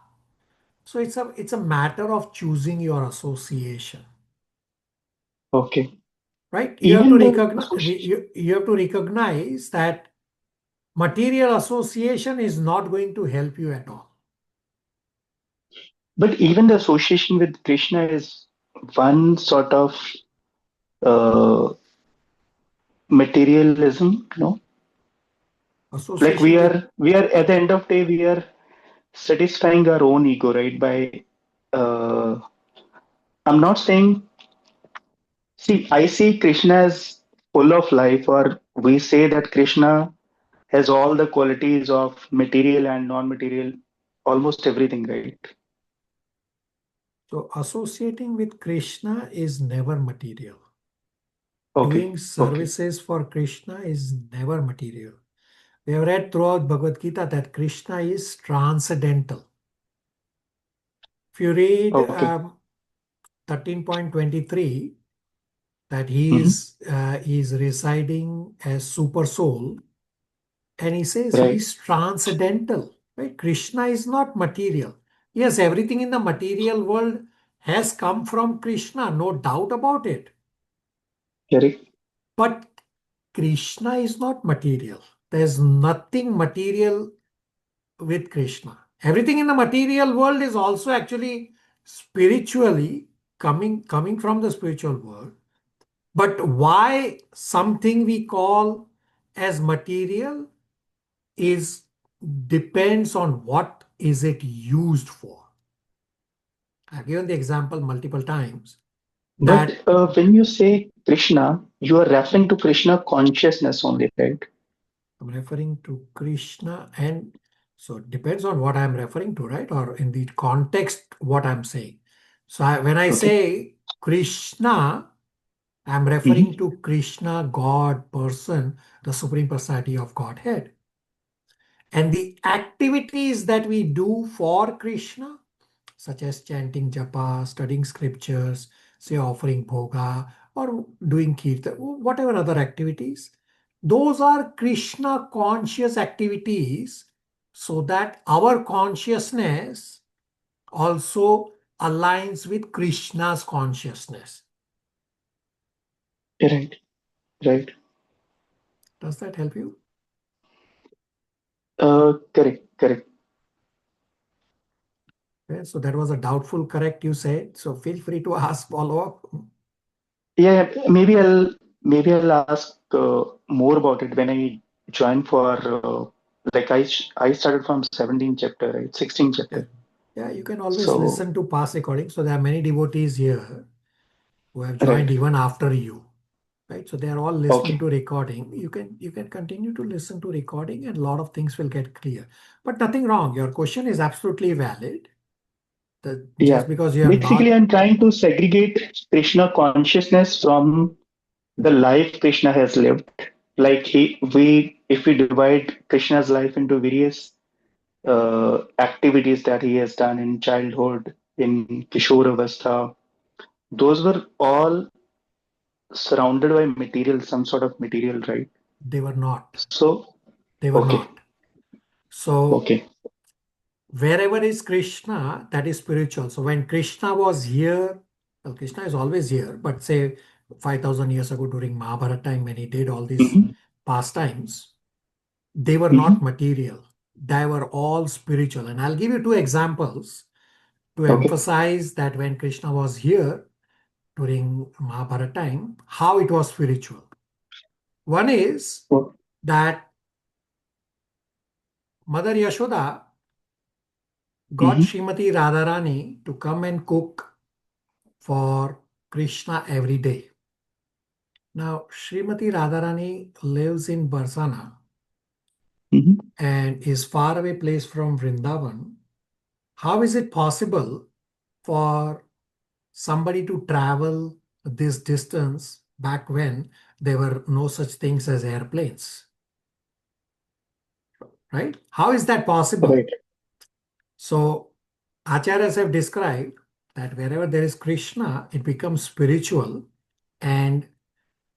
So it's a matter of choosing your association, Okay. right? You have to Even the recognize association, you have to recognize that material association is not going to help you at all. but even the association with Krishna is one sort of uh, materialism, no? Like Association with we are at the end of day, we are satisfying our own ego, right? By I'm not saying, see, I see Krishna as full of life, or we say that Krishna has all the qualities of material and non-material, almost everything, right? so associating with Krishna is never material. Okay, Doing okay, services for Krishna is never material. We have read throughout Bhagavad Gita that Krishna is transcendental. If you read okay. 13.23, that Hmm. he is residing as super soul, and he says he Right, is transcendental. Right? Krishna is not material. Yes, everything in the material world has come from Krishna, no doubt about it. correct. But Krishna is not material. There's nothing material with Krishna. Everything in the material world is also actually spiritually coming from the spiritual world. But why something we call as material is depends on what is it used for. I've given the example multiple times that But when you say Krishna, you are referring to Krishna consciousness only, right? I'm referring to Krishna, and so it depends on what I'm referring to, right? Or in the context, what I'm saying. So when I Okay. say Krishna, I'm Hmm. referring to Krishna, God, person, the Supreme Personality of Godhead. And the activities that we do for Krishna, such as chanting japa, studying scriptures, say offering bhoga, or doing kirtan, whatever other activities, those are Krishna conscious activities, so that our consciousness also aligns with Krishna's consciousness. Right, right. Does that help you? Correct, correct. Okay, so that was a doubtful correct you said. So feel free to ask follow-up. Yeah, maybe I'll ask more about it when I join for like I started from 17th chapter, right? 16th Yeah. chapter. Yeah, you can always So listen to past recordings. So there are many devotees here who have joined right. even after you, right? So they are all listening Okay. to recording. You can continue to listen to recording, and a lot of things will get clear. But nothing wrong. Your question is absolutely valid. Just Yeah. because you are Basically, not I'm trying to segregate Krishna consciousness from the life Krishna has lived. Like if we divide Krishna's life into various activities that he has done in childhood, in Kishore Avastha, those were all surrounded by material, some sort of material, right? They were not. So, They were okay, not. So okay. wherever is Krishna, that is spiritual. So when Krishna was here, well, Krishna is always here, but say 5,000 years ago during Mahabharata time when he did all these Mm-hmm, pastimes, they were not mm-hmm, material. They were all spiritual. And I'll give you two examples to okay, emphasize that when Krishna was here during Mahabharata time, how it was spiritual. One is oh, that Mother Yashoda got mm-hmm, Srimati Radharani to come and cook for Krishna every day. Now, Srimati Radharani lives in Barsana mm-hmm. and is far away place from Vrindavan. How is it possible for somebody to travel this distance back when there were no such things as airplanes? Right? How is that possible? Right. So, Acharyas have described that wherever there is Krishna, it becomes spiritual, and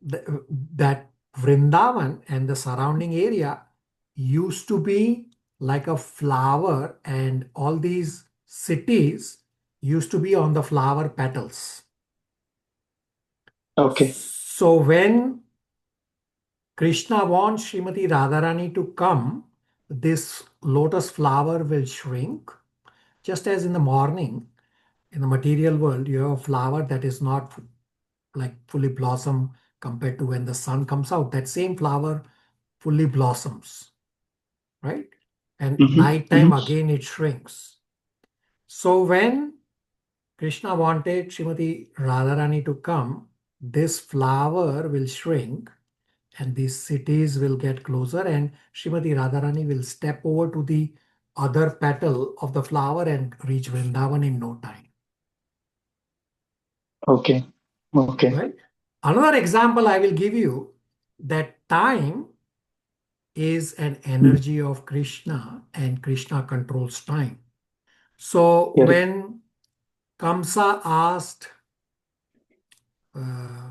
that Vrindavan and the surrounding area used to be like a flower, and all these cities used to be on the flower petals. Okay, So when Krishna wants Srimati Radharani to come, this lotus flower will shrink. Just as in the morning, in the material world, you have a flower that is not like fully blossom compared to when the sun comes out. That same flower fully blossoms, right? And mm-hmm, nighttime mm-hmm. again it shrinks. So when Krishna wanted Srimati Radharani to come, this flower will shrink and these cities will get closer, and Srimati Radharani will step over to the other petal of the flower and reach Vrindavan in no time. Okay, okay. Right? Another example I will give you, that time is an Mm, energy of Krishna and Krishna controls time. So correct. when Kamsa asked, uh,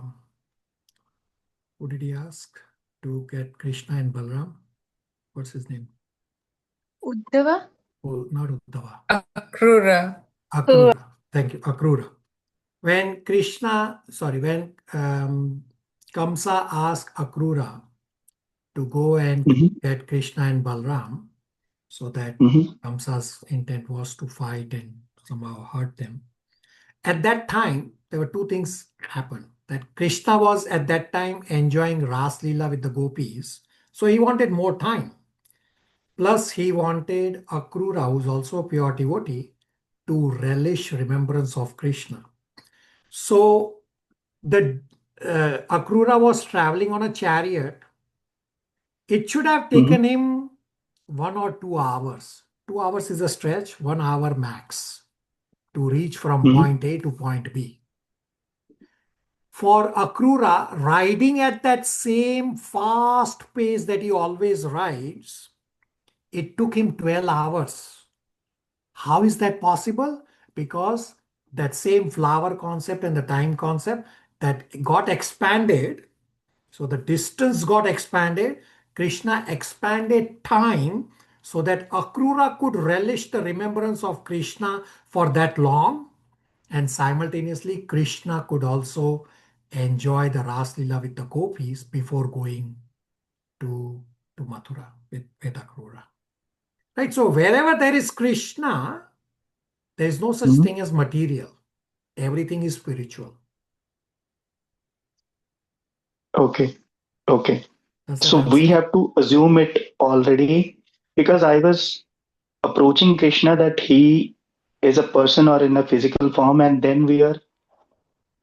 who did he ask to get Krishna and Balram? What's his name? Uddhava? Oh, not Uddhava. Akrura. Akrura. Thank you, Akrura. When Kamsa asked Akrura to go and Mm-hmm, get Krishna and Balram, so that mm-hmm. Kamsa's intent was to fight and somehow hurt them. At that time, there were two things happened. That Krishna was at that time enjoying Ras Leela with the gopis, so he wanted more time. Plus, he wanted Akrura, who's also a pure devotee, to relish remembrance of Krishna. So the Akrura was traveling on a chariot. It should have taken Mm-hmm. him 1 or 2 hours. 2 hours is a stretch, 1 hour max to reach from Mm-hmm. point A to point B. For Akrura, riding at that same fast pace that he always rides, it took him 12 hours. How is that possible? Because that same flower concept and the time concept that got expanded. So the distance got expanded. Krishna expanded time so that Akrura could relish the remembrance of Krishna for that long. And simultaneously, Krishna could also enjoy the Ras Leela with the gopis before going to, to Mathura with Akrura. Right? So wherever there is Krishna, there is no such Mm-hmm. thing as material. Everything is spiritual. Okay, okay. Does that So we answer? have to assume it already because I was approaching Krishna that he is a person or in a physical form, and then we are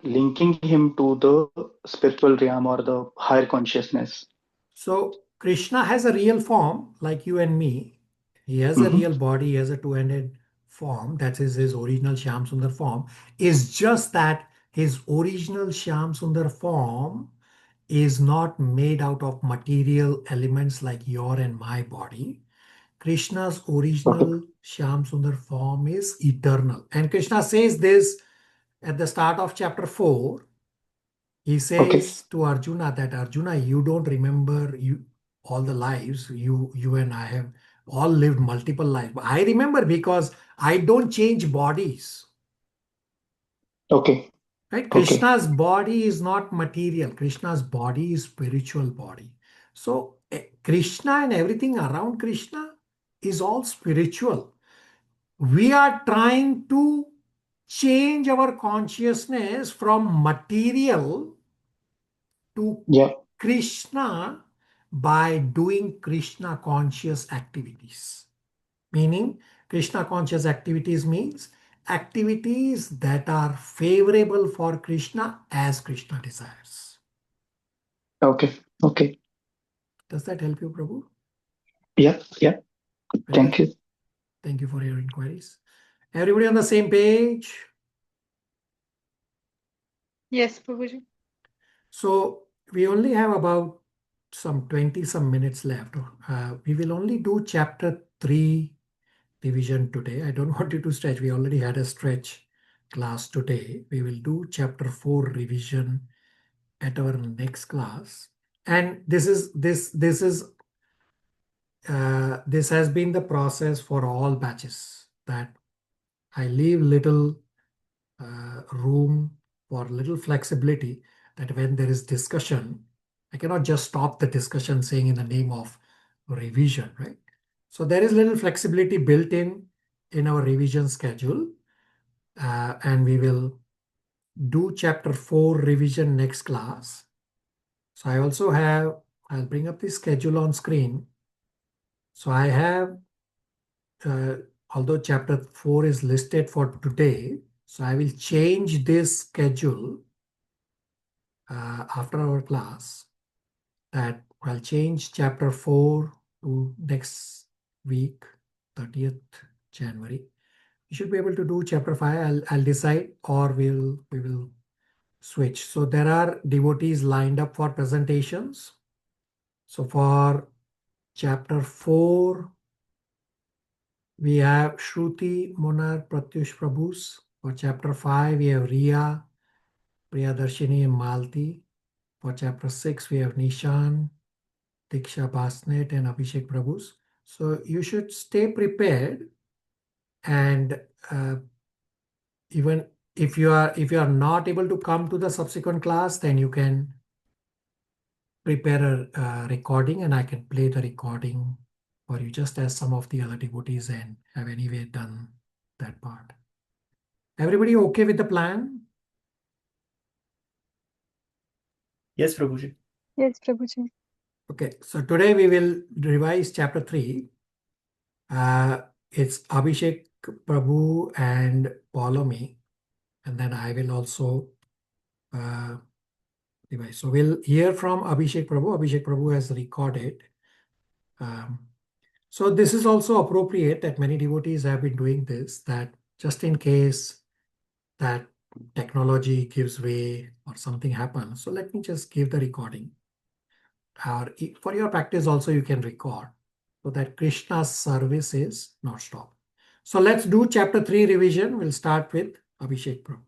linking him to the spiritual realm or the higher consciousness. So Krishna has a real form like you and me. He has a Mm-hmm. real body, he has a two-handed form. That is his original Shyam Sundar form. It's just that his original Shyam Sundar form is not made out of material elements like your and my body. Krishna's original Shyam Sundar form is eternal. And Krishna says this at the start of chapter 4. He says to Arjuna that, Arjuna, you don't remember all the lives you and I have all lived multiple lives. But I remember because I don't change bodies. Okay. Right? Okay. Krishna's body is not material. Krishna's body is spiritual body. So Krishna and everything around Krishna is all spiritual. We are trying to change our consciousness from material to Krishna by doing Krishna conscious activities. Meaning, Krishna conscious activities means activities that are favorable for Krishna as Krishna desires. Okay. Okay. Does that help you, Prabhu? Yeah. Yeah. Thank you. Thank you for your inquiries. Everybody on the same page? Yes, Prabhuji. So we only have about some 20 some minutes left. We will only do chapter 3 revision today. I don't want you to stretch. We already had a stretch class today. We will do chapter 4 revision at our next class. And this has been the process for all batches, that I leave little room for little flexibility, that when there is discussion, I cannot just stop the discussion saying in the name of revision, right? So there is little flexibility built in our revision schedule, and we will do chapter 4 revision next class. So I also have, I'll bring up the schedule on screen. So I have, although chapter 4 is listed for today, so I will change this schedule after our class, that I'll change chapter 4 to next week, 30th January. We should be able to do chapter 5. I'll decide, or we will switch. So there are devotees lined up for presentations. So for chapter 4, we have Shruti, Monar, Pratyush Prabhus. For chapter 5, we have Riya, Priyadarshini, and Malti. For chapter 6, we have Nishan, Diksha Basnet, and Abhishek Prabhus. So you should stay prepared, and even if you are not able to come to the subsequent class, then you can prepare a recording, and I can play the recording for you, just as some of the other devotees and have anyway done that part. Everybody okay with the plan? Yes, Prabhuji. Yes, Prabhuji. Okay, so today we will revise chapter 3. It's Abhishek Prabhu and Paulomi, and then I will also revise. So we'll hear from Abhishek Prabhu. Abhishek Prabhu has recorded. So this is also appropriate that many devotees have been doing this, that just in case that technology gives way or something happens. So let me just give the recording. Or for your practice also you can record, so that Krishna's service is not stopped. So let's do chapter 3 revision. We'll start with Abhishek Prabhu.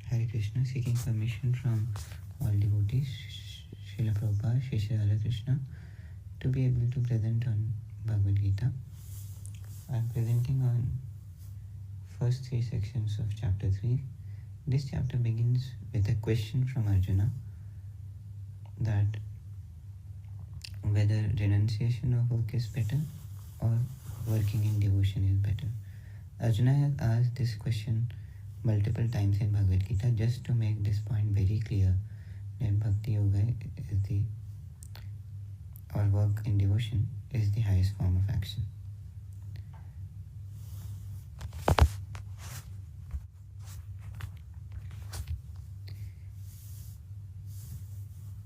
Hare Krishna, seeking permission from all devotees, Srila Prabhupada, Shri Radha Krishna, to be able to present on Bhagavad Gita. I am presenting on first 3 sections of chapter 3. This chapter begins with a question from Arjuna, that whether renunciation of work is better or working in devotion is better. Arjuna has asked this question multiple times in Bhagavad Gita just to make this point very clear, that Bhakti Yoga is or work in devotion is the highest form of action.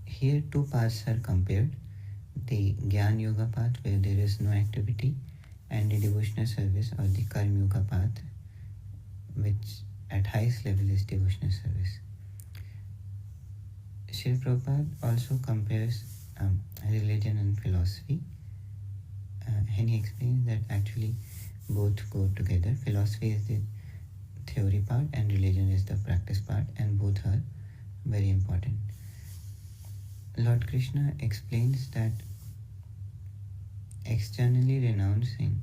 Here 2 paths are compared, the Gyan Yoga path where there is no activity, and the devotional service or the Karma Yoga path which at highest level is devotional service. Srila Prabhupada also compares religion and philosophy, and he explains that actually both go together. Philosophy is the theory part and religion is the practice part, and both are very important. Lord Krishna explains that externally renouncing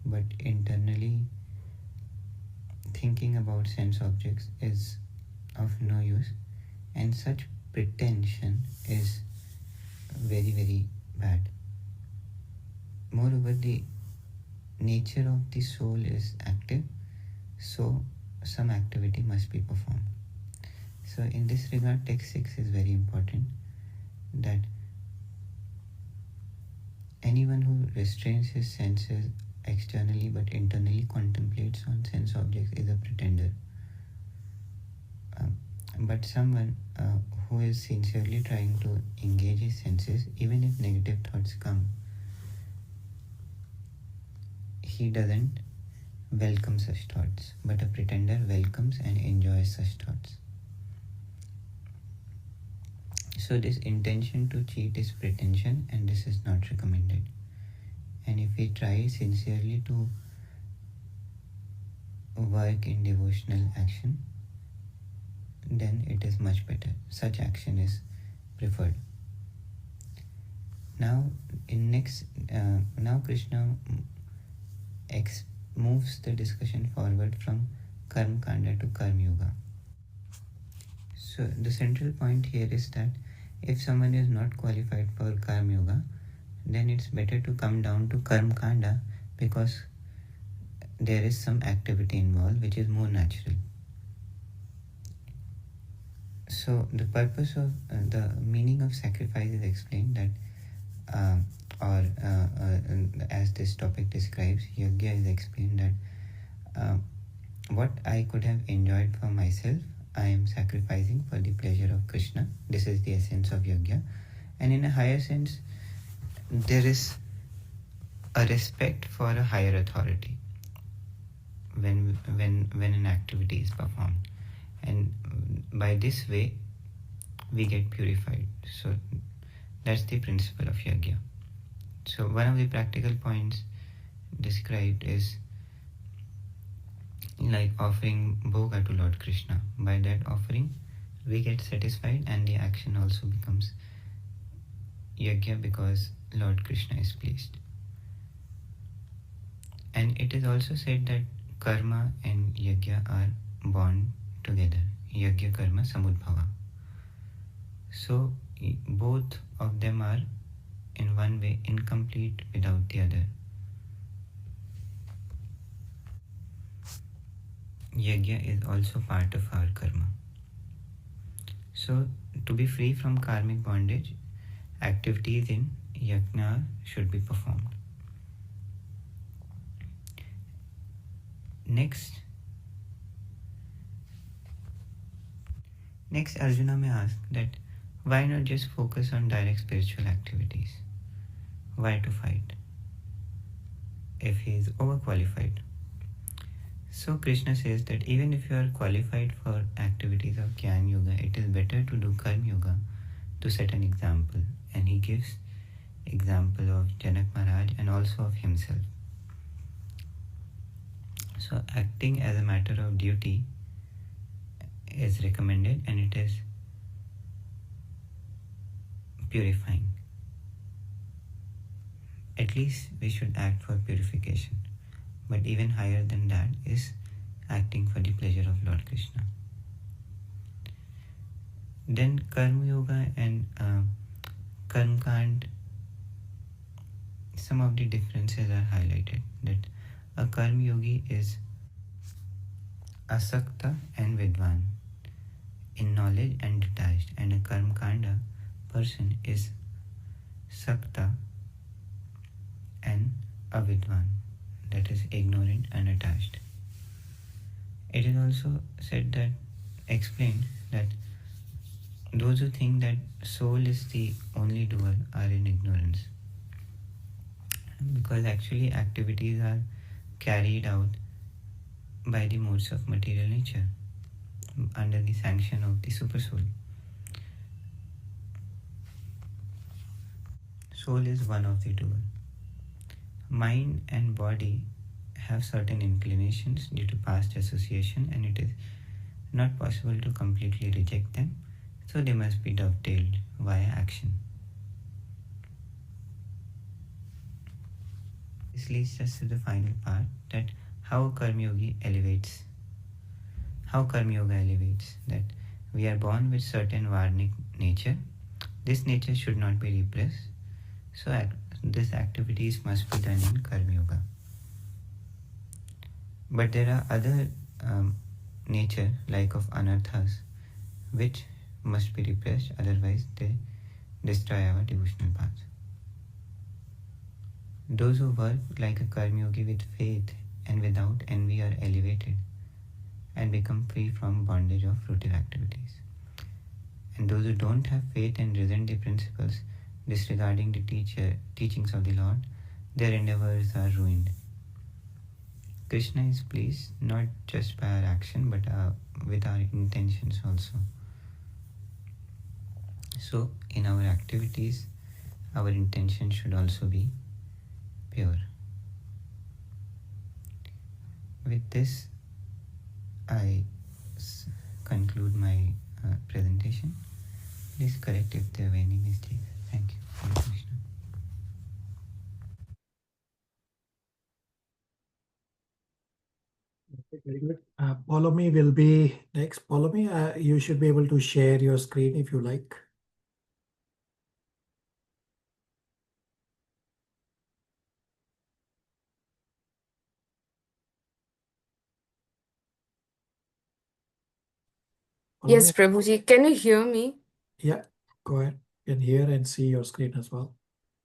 but internally thinking about sense objects is of no use, and such pretension is very, very bad. Moreover, the nature of the soul is active, so some activity must be performed. So in this regard, text 6 is very important, that anyone who restrains his senses externally but internally contemplates on sense objects is a pretender. But someone who is sincerely trying to engage his senses, even if negative thoughts come, he doesn't welcome such thoughts, but a pretender welcomes and enjoys such thoughts. So this intention to cheat is pretension, and this is not recommended. And if we try sincerely to work in devotional action, then it is much better. Such action is preferred. Now, now Krishna moves the discussion forward from Karma Kanda to Karma Yoga. So the central point here is that if someone is not qualified for Karma Yoga, then it's better to come down to Karma Kanda, because there is some activity involved which is more natural. So the purpose of the meaning of sacrifice is explained that as this topic describes, Yajna is explained that what I could have enjoyed for myself, I am sacrificing for the pleasure of Krishna. This is the essence of Yajna. And in a higher sense, there is a respect for a higher authority when an activity is performed. And by this way, we get purified. So that's the principle of Yajna. So one of the practical points described is like offering bhoga to Lord Krishna. By that offering, we get satisfied, and the action also becomes Yajna because Lord Krishna is pleased. And it is also said that karma and Yajna are bound together. Yajna karma samudbhava. So both of them are in one way incomplete without the other. Yajna is also part of our karma. So to be free from karmic bondage, activities in yajna should be performed. Next Arjuna may ask that why not just focus on direct spiritual activities? Why to fight if he is overqualified? So Krishna says that even if you are qualified for activities of Jnana Yoga, it is better to do Karma Yoga to set an example. And he gives example of Janak Maharaj and also of himself. So acting as a matter of duty is recommended, and it is purifying. At least we should act for purification. But even higher than that is acting for the pleasure of Lord Krishna. Then Karma Yoga and Karma Kand, some of the differences are highlighted. That a Karma Yogi is asakta and vidwan, in knowledge and detached, and a Karma Kanda person is sakta and avidwan, that is ignorant and attached. It is also said that, explained that those who think that soul is the only doer are in ignorance, because actually activities are carried out by the modes of material nature under the sanction of the supersoul. Soul is one of the dual. Mind and body have certain inclinations due to past association, and it is not possible to completely reject them, so they must be dovetailed via action. This leads us to the final part, that how Karma Yoga elevates. That we are born with certain varnic nature. This nature should not be repressed, so these activities must be done in Karma Yoga. But there are other nature, like of anarthas, which must be repressed, otherwise they destroy our devotional path. Those who work like a Karma Yogi with faith and without envy are elevated and become free from bondage of fruitive activities. And those who don't have faith and resent the principles, disregarding the teachings of the Lord, their endeavors are ruined. Krishna is pleased not just by our action, but with our intentions also. So in our activities, our intention should also be pure. With this, I conclude my presentation. Please correct if there were any mistakes. Thank you. Hare Krishna. Very good. Polomi will be next. Polomi, you should be able to share your screen if you like. Yes, Polomi, Prabhuji, can you hear me? yeah, go ahead. You can hear and see your screen as well.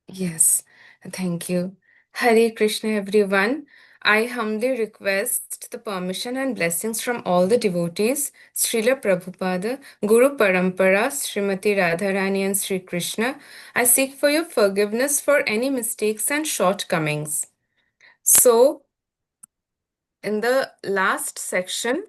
Yes, thank you. Hare Krishna, everyone. I humbly request the permission and blessings from all the devotees, Srila Prabhupada, Guru Parampara, Srimati Radharani and Sri Krishna. I seek for your forgiveness for any mistakes and shortcomings. So, in the last section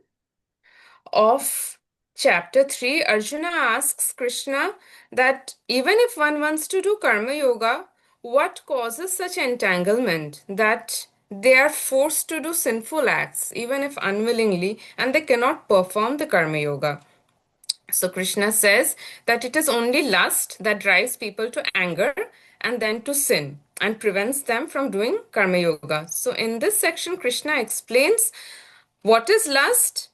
of chapter 3, Arjuna asks Krishna that even if one wants to do Karma Yoga, what causes such entanglement that they are forced to do sinful acts, even if unwillingly, and they cannot perform the Karma Yoga? So Krishna says that it is only lust that drives people to anger and then to sin and prevents them from doing Karma Yoga. So in this section, Krishna explains what is lust,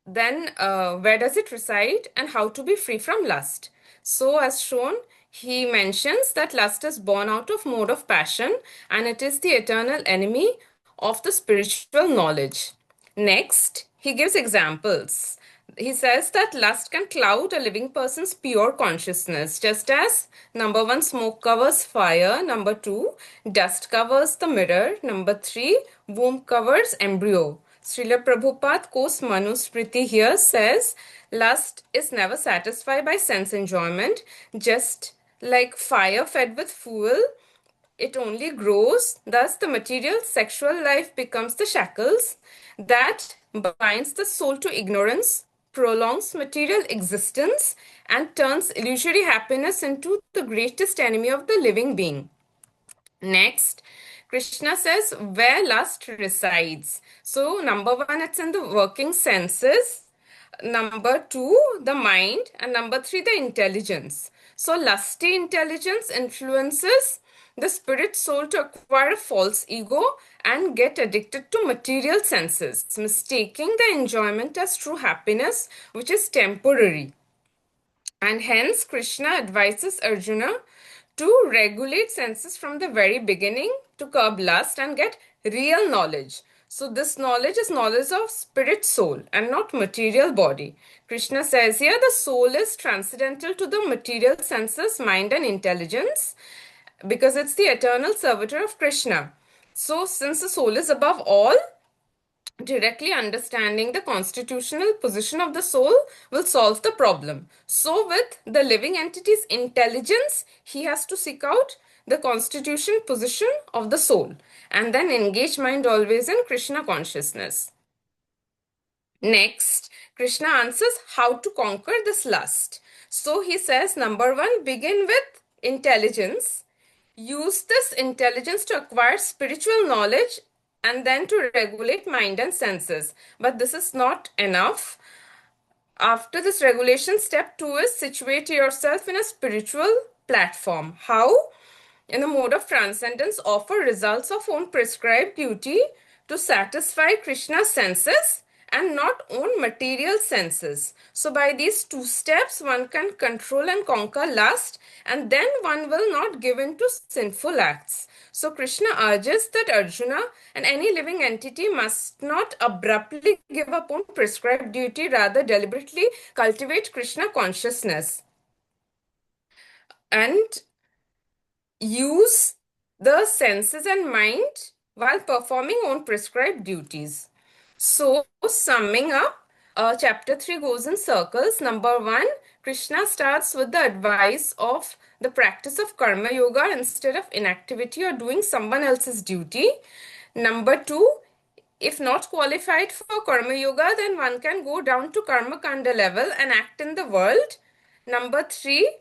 then where does it reside, and how to be free from lust. So as shown, he mentions that lust is born out of mode of passion, and it is the eternal enemy of the spiritual knowledge. Next, he gives examples. He says that lust can cloud a living person's pure consciousness, just as number 1, smoke covers fire, number 2, dust covers the mirror, number 3, womb covers embryo. Srila Prabhupada quotes Manusmriti here, says, lust is never satisfied by sense enjoyment, just like fire fed with fuel. It only grows, thus the material sexual life becomes the shackles that binds the soul to ignorance, prolongs material existence, and turns illusory happiness into the greatest enemy of the living being. Next, Krishna says where lust resides. So, number 1, it's in the working senses. Number 2, the mind. And number 3, the intelligence. So, lusty intelligence influences the spirit soul to acquire a false ego and get addicted to material senses, mistaking the enjoyment as true happiness, which is temporary. And hence, Krishna advises Arjuna to regulate senses from the very beginning to curb lust and get real knowledge. So this knowledge is knowledge of spirit soul and not material body. Krishna says here the soul is transcendental to the material senses, mind and intelligence, because it's the eternal servitor of Krishna. So since the soul is above all, directly understanding the constitutional position of the soul will solve the problem. So with the living entity's intelligence, he has to seek out the constitution position of the soul and then engage mind always in Krishna consciousness. Next, Krishna answers how to conquer this lust. So he says, number one, begin with intelligence. Use this intelligence to acquire spiritual knowledge and then to regulate mind and senses. But this is not enough. After this regulation, step two is situate yourself in a spiritual platform. How? In the mode of transcendence, offer results of own prescribed duty to satisfy Krishna's senses and not own material senses. So, by these two steps, one can control and conquer lust, and then one will not give in to sinful acts. So, Krishna urges that Arjuna and any living entity must not abruptly give up on prescribed duty, rather, deliberately cultivate Krishna consciousness. And use the senses and mind while performing on prescribed duties. So, summing up, chapter 3 goes in circles. Number 1, Krishna starts with the advice of the practice of karma yoga instead of inactivity or doing someone else's duty. Number 2, if not qualified for karma yoga, then one can go down to karma kanda level and act in the world. Number 3,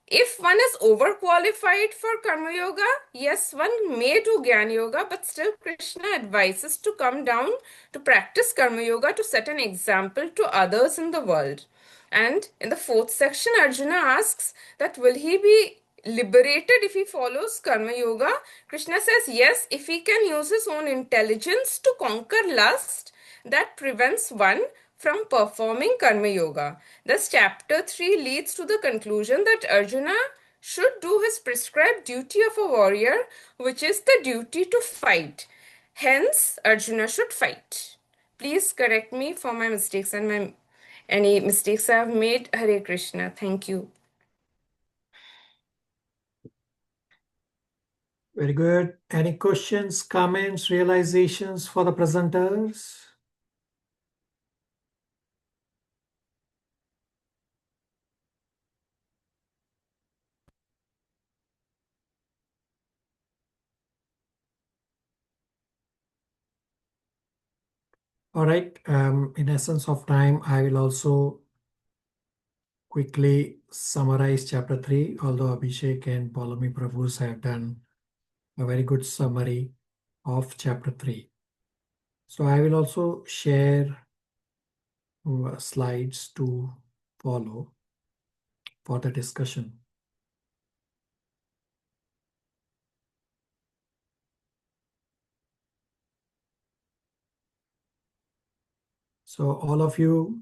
if one is overqualified for karma yoga, yes, one may do Gyan yoga, but still Krishna advises to come down to practice karma yoga to set an example to others in the world. And in the fourth section, Arjuna asks that will he be liberated if he follows karma yoga? Krishna says yes, if he can use his own intelligence to conquer lust that prevents one from performing karma yoga. Thus, chapter 3 leads to the conclusion that Arjuna should do his prescribed duty of a warrior, which is the duty to fight. Hence, Arjuna should fight. Please correct me for my mistakes and any mistakes I have made. Hare Krishna. Thank you. Very good. Any questions, comments, realizations for the presenters? All right. In essence of time, I will also quickly summarize chapter 3, although Abhishek and Palami Prabhus have done a very good summary of chapter 3. So I will also share slides to follow for the discussion. So all of you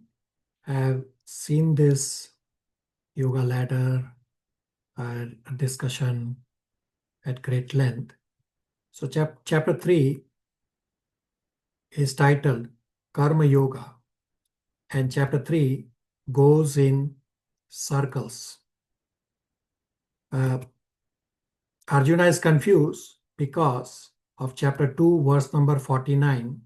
have seen this yoga ladder discussion at great length. So chapter 3 is titled Karma Yoga, and chapter 3 goes in circles. Arjuna is confused because of chapter 2, verse number 49,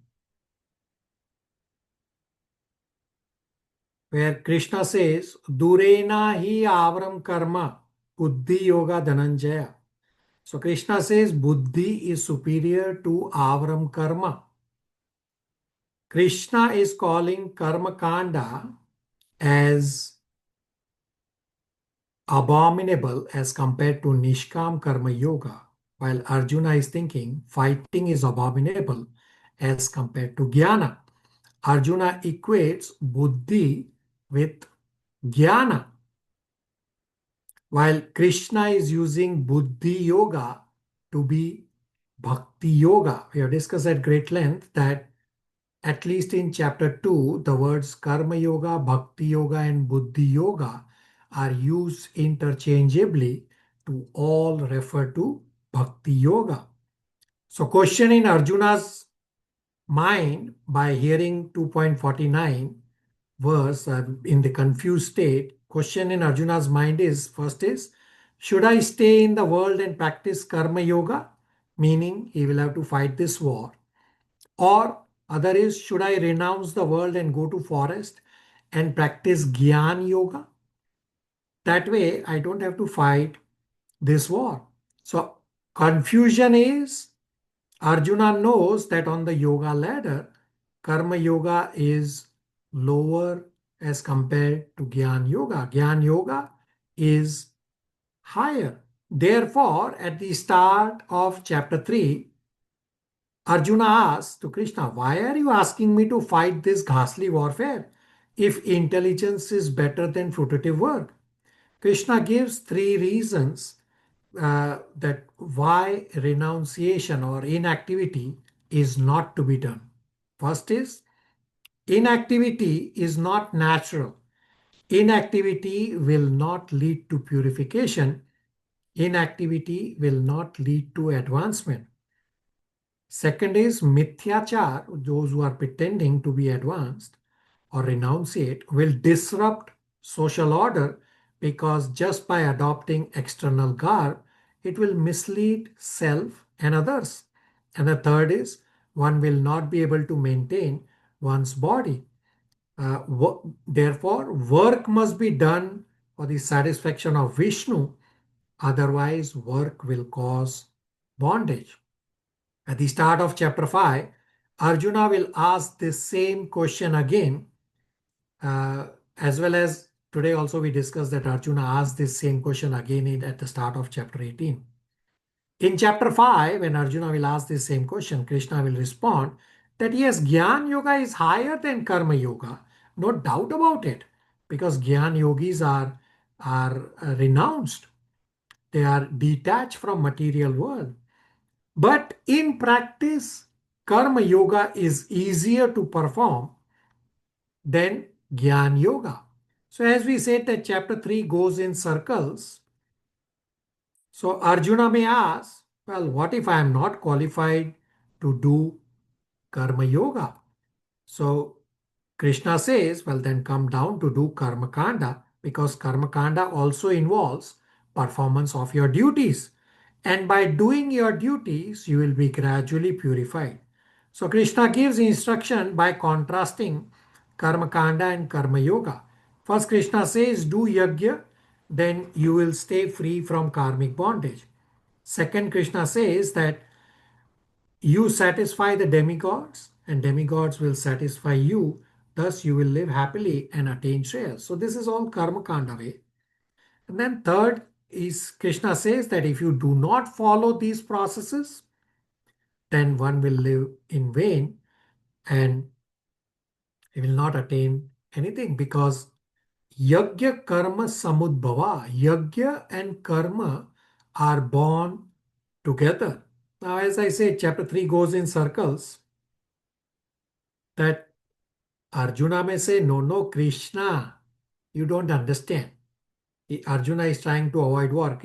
where Krishna says, Durena hi avram karma, buddhi yoga dhananjaya. So Krishna says buddhi is superior to avram karma. Krishna is calling karma kanda as abominable as compared to nishkam karma yoga, while Arjuna is thinking fighting is abominable as compared to jnana. Arjuna equates buddhi with jnana, while Krishna is using buddhi yoga to be bhakti yoga. We have discussed at great length that at least in chapter 2, the words karma yoga, bhakti yoga, and buddhi yoga are used interchangeably to all refer to bhakti yoga. So question in Arjuna's mind by hearing 2.49 verse in the confused state, question in Arjuna's mind is, first is, should I stay in the world and practice karma yoga? Meaning he will have to fight this war. Or other is, should I renounce the world and go to forest and practice Gyan yoga? That way I don't have to fight this war. So confusion is, Arjuna knows that on the yoga ladder, karma yoga is lower as compared to Gyan Yoga. Gyan Yoga is higher. Therefore, at the start of chapter 3, Arjuna asks to Krishna, why are you asking me to fight this ghastly warfare if intelligence is better than fruitive work? Krishna gives three reasons that why renunciation or inactivity is not to be done. First is, inactivity is not natural. Inactivity will not lead to purification. Inactivity will not lead to advancement. Second is mithyachar, those who are pretending to be advanced or renunciate, will disrupt social order because just by adopting external garb, it will mislead self and others. And the third is one will not be able to maintain one's body. Therefore, work must be done for the satisfaction of Vishnu, otherwise, work will cause bondage. At the start of chapter 5, Arjuna will ask the same question again, as well as today also we discussed that Arjuna asked this same question again at the start of chapter 18. In chapter 5, when Arjuna will ask this same question, Krishna will respond that yes, Gyan Yoga is higher than Karma Yoga, no doubt about it, because Gyan Yogis are renounced. They are detached from material world. But in practice, Karma Yoga is easier to perform than Gyan Yoga. So as we said that chapter 3 goes in circles, so Arjuna may ask, well, what if I am not qualified to do Karma Yoga? So Krishna says, well, then come down to do Karma Kanda, because Karma Kanda also involves performance of your duties. And by doing your duties, you will be gradually purified. So Krishna gives instruction by contrasting Karma Kanda and Karma Yoga. First, Krishna says, do yajna, then you will stay free from karmic bondage. Second, Krishna says that you satisfy the demigods, and demigods will satisfy you. Thus, you will live happily and attain Shreyas. So, this is all Karma Kanda way. And then, third is Krishna says that if you do not follow these processes, then one will live in vain and he will not attain anything, because yajna karma samudbhava, yajna and karma are born together. Now, as I said, chapter 3 goes in circles, that Arjuna may say, no, no, Krishna, you don't understand. Arjuna is trying to avoid work.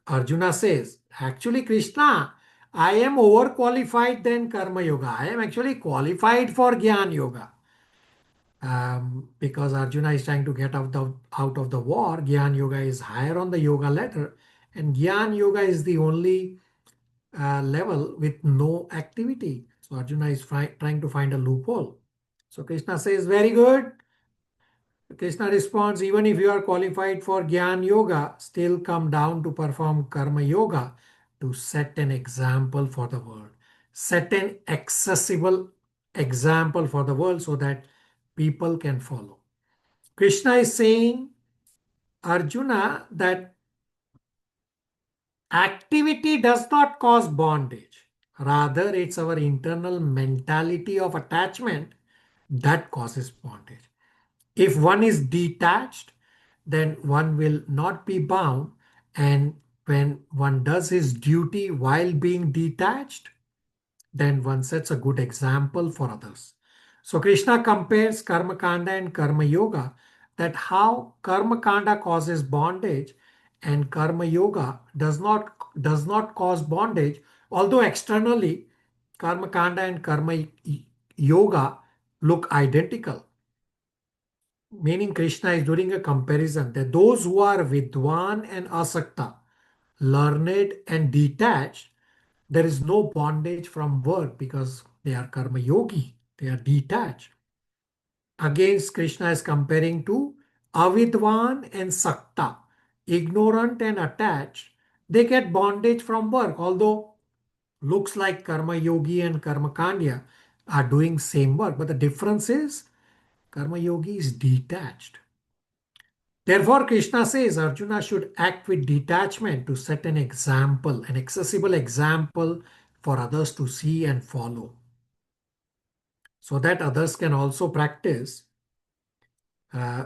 Arjuna says, actually, Krishna, I am overqualified than Karma Yoga. I am actually qualified for Gyan Yoga. Because Arjuna is trying to get out of the war, Gyan Yoga is higher on the yoga ladder, and Gyan Yoga is the only level with no activity. So Arjuna is trying to find a loophole. So Krishna says, very good. Krishna responds, even if you are qualified for Gyan Yoga, still come down to perform Karma Yoga to set an example for the world. Set an accessible example for the world so that people can follow. Krishna is saying, Arjuna, that activity does not cause bondage. Rather, it's our internal mentality of attachment that causes bondage. If one is detached, then one will not be bound. And when one does his duty while being detached, then one sets a good example for others. So Krishna compares Karma Kanda and Karma Yoga, that how Karma Kanda causes bondage and Karma Yoga does not cause bondage, although externally Karma Kanda and Karma Yoga look identical. Meaning Krishna is doing a comparison that those who are Vidwan and Asakta, learned and detached, there is no bondage from work because they are karma yogi, they are detached. Against, Krishna is comparing to avidwan and sakta, ignorant and attached. They get bondage from work, although looks like karma yogi and karma kandya are doing same work. But the difference is Karma yogi is detached. Therefore, Krishna says Arjuna should act with detachment to set an example, an accessible example for others to see and follow, so that others can also practice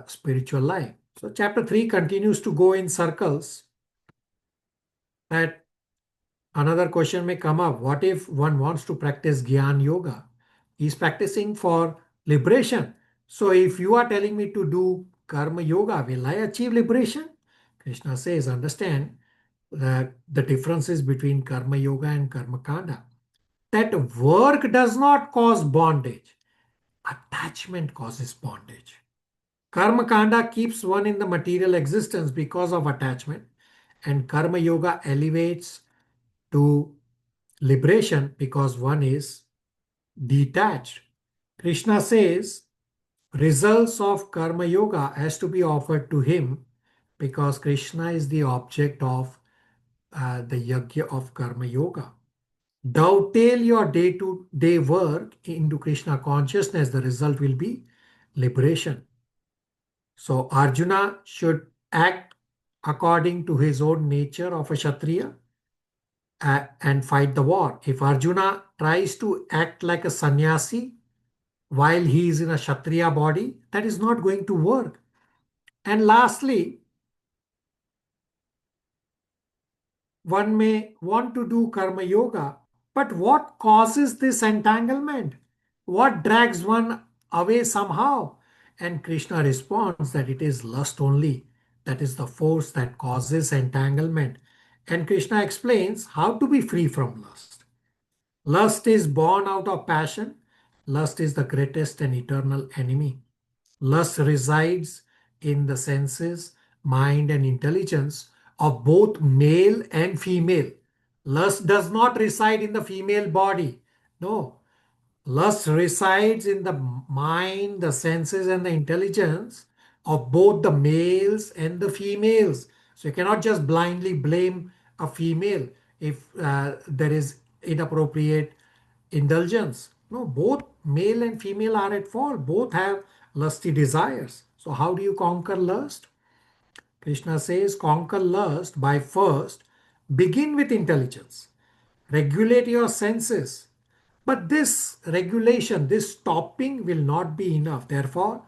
spiritual life. So, chapter 3 continues to go in circles. That another question may come up: what if one wants to practice Gyan Yoga? He's practicing for liberation. So, if you are telling me to do Karma Yoga, will I achieve liberation? Krishna says, understand that the differences between Karma Yoga and Karma Kanda. That work does not cause bondage, attachment causes bondage. Karma Kanda keeps one in the material existence because of attachment, and Karma Yoga elevates to liberation because one is detached. Krishna says results of Karma Yoga has to be offered to him because Krishna is the object of the yajna of Karma Yoga. Dovetail your day-to-day work into Krishna consciousness, the result will be liberation. So Arjuna should act according to his own nature of a Kshatriya and fight the war. If Arjuna tries to act like a sannyasi while he is in a Kshatriya body, that is not going to work. And lastly, one may want to do Karma Yoga, but what causes this entanglement? What drags one away somehow? And Krishna responds that it is lust only. That is the force that causes entanglement. And Krishna explains how to be free from lust. Lust is born out of passion. Lust is the greatest and eternal enemy. Lust resides in the senses, mind, and intelligence of both male and female. Lust does not reside in the female body. No. Lust resides in the mind, the senses, and the intelligence of both the males and the females. So you cannot just blindly blame a female if there is inappropriate indulgence. No, both male and female are at fault. Both have lusty desires. So how do you conquer lust? Krishna says, conquer lust by first begin with intelligence. Regulate your senses. But this regulation, this stopping will not be enough. Therefore,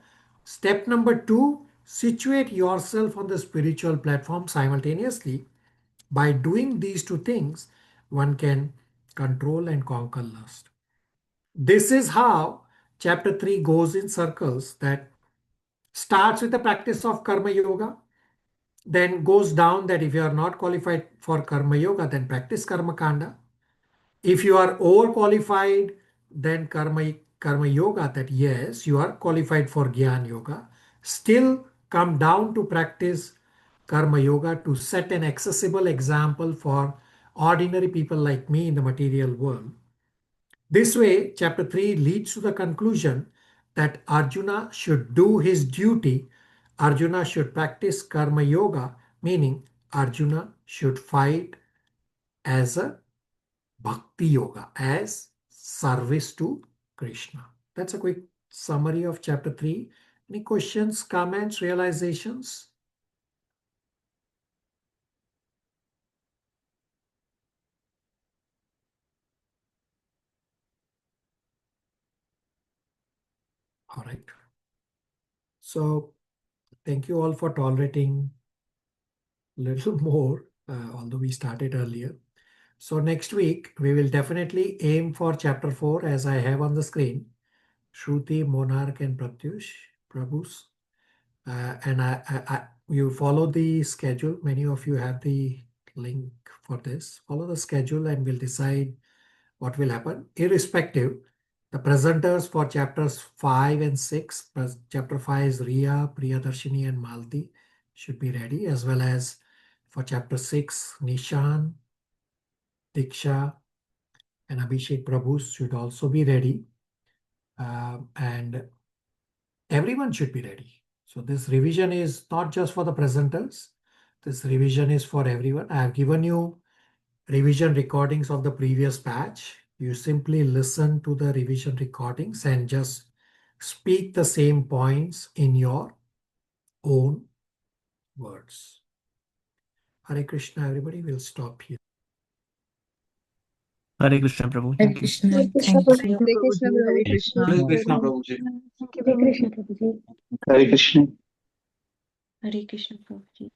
step number 2, situate yourself on the spiritual platform simultaneously. By doing these two things, one can control and conquer lust. This is how chapter 3 goes in circles, that starts with the practice of Karma Yoga, then goes down that if you are not qualified for Karma Yoga, then practice Karma Kanda. If you are overqualified, then karma Yoga, that yes, you are qualified for Gyan Yoga. Still come down to practice Karma Yoga to set an accessible example for ordinary people like me in the material world. This way, chapter 3 leads to the conclusion that Arjuna should do his duty. Arjuna should practice Karma Yoga, meaning Arjuna should fight as a Bhakti Yoga, as service to Krishna. That's a quick summary of chapter 3. Any questions, comments, realizations? All right. So thank you all for tolerating a little more, although we started earlier. So next week, we will definitely aim for chapter 4 as I have on the screen. Shruti, Monarch, and Pratyush, Prabhus. And you follow the schedule. Many of you have the link for this. Follow the schedule and we'll decide what will happen. Irrespective, the presenters for chapters 5 and 6, chapter 5 is Riya, Priyadarshini, and Malti, should be ready, as well as for chapter 6, Nishan, Diksha, and Abhishek Prabhu should also be ready. And everyone should be ready. So this revision is not just for the presenters. This revision is for everyone. I have given you revision recordings of the previous batch. You simply listen to the revision recordings and just Speak the same points in your own words. Hare Krishna, everybody. Will stop here. Hare Krishna, Prabhu. Hare Thank you. Krishna. Hare Krishna, Thank Prabhuji. you. Hare Krishna, Hare Prabhuji. Hare Krishna, Prabhuji. Thank you, Prabhuji. Hare Krishna. Hare Krishna, Prabhuji.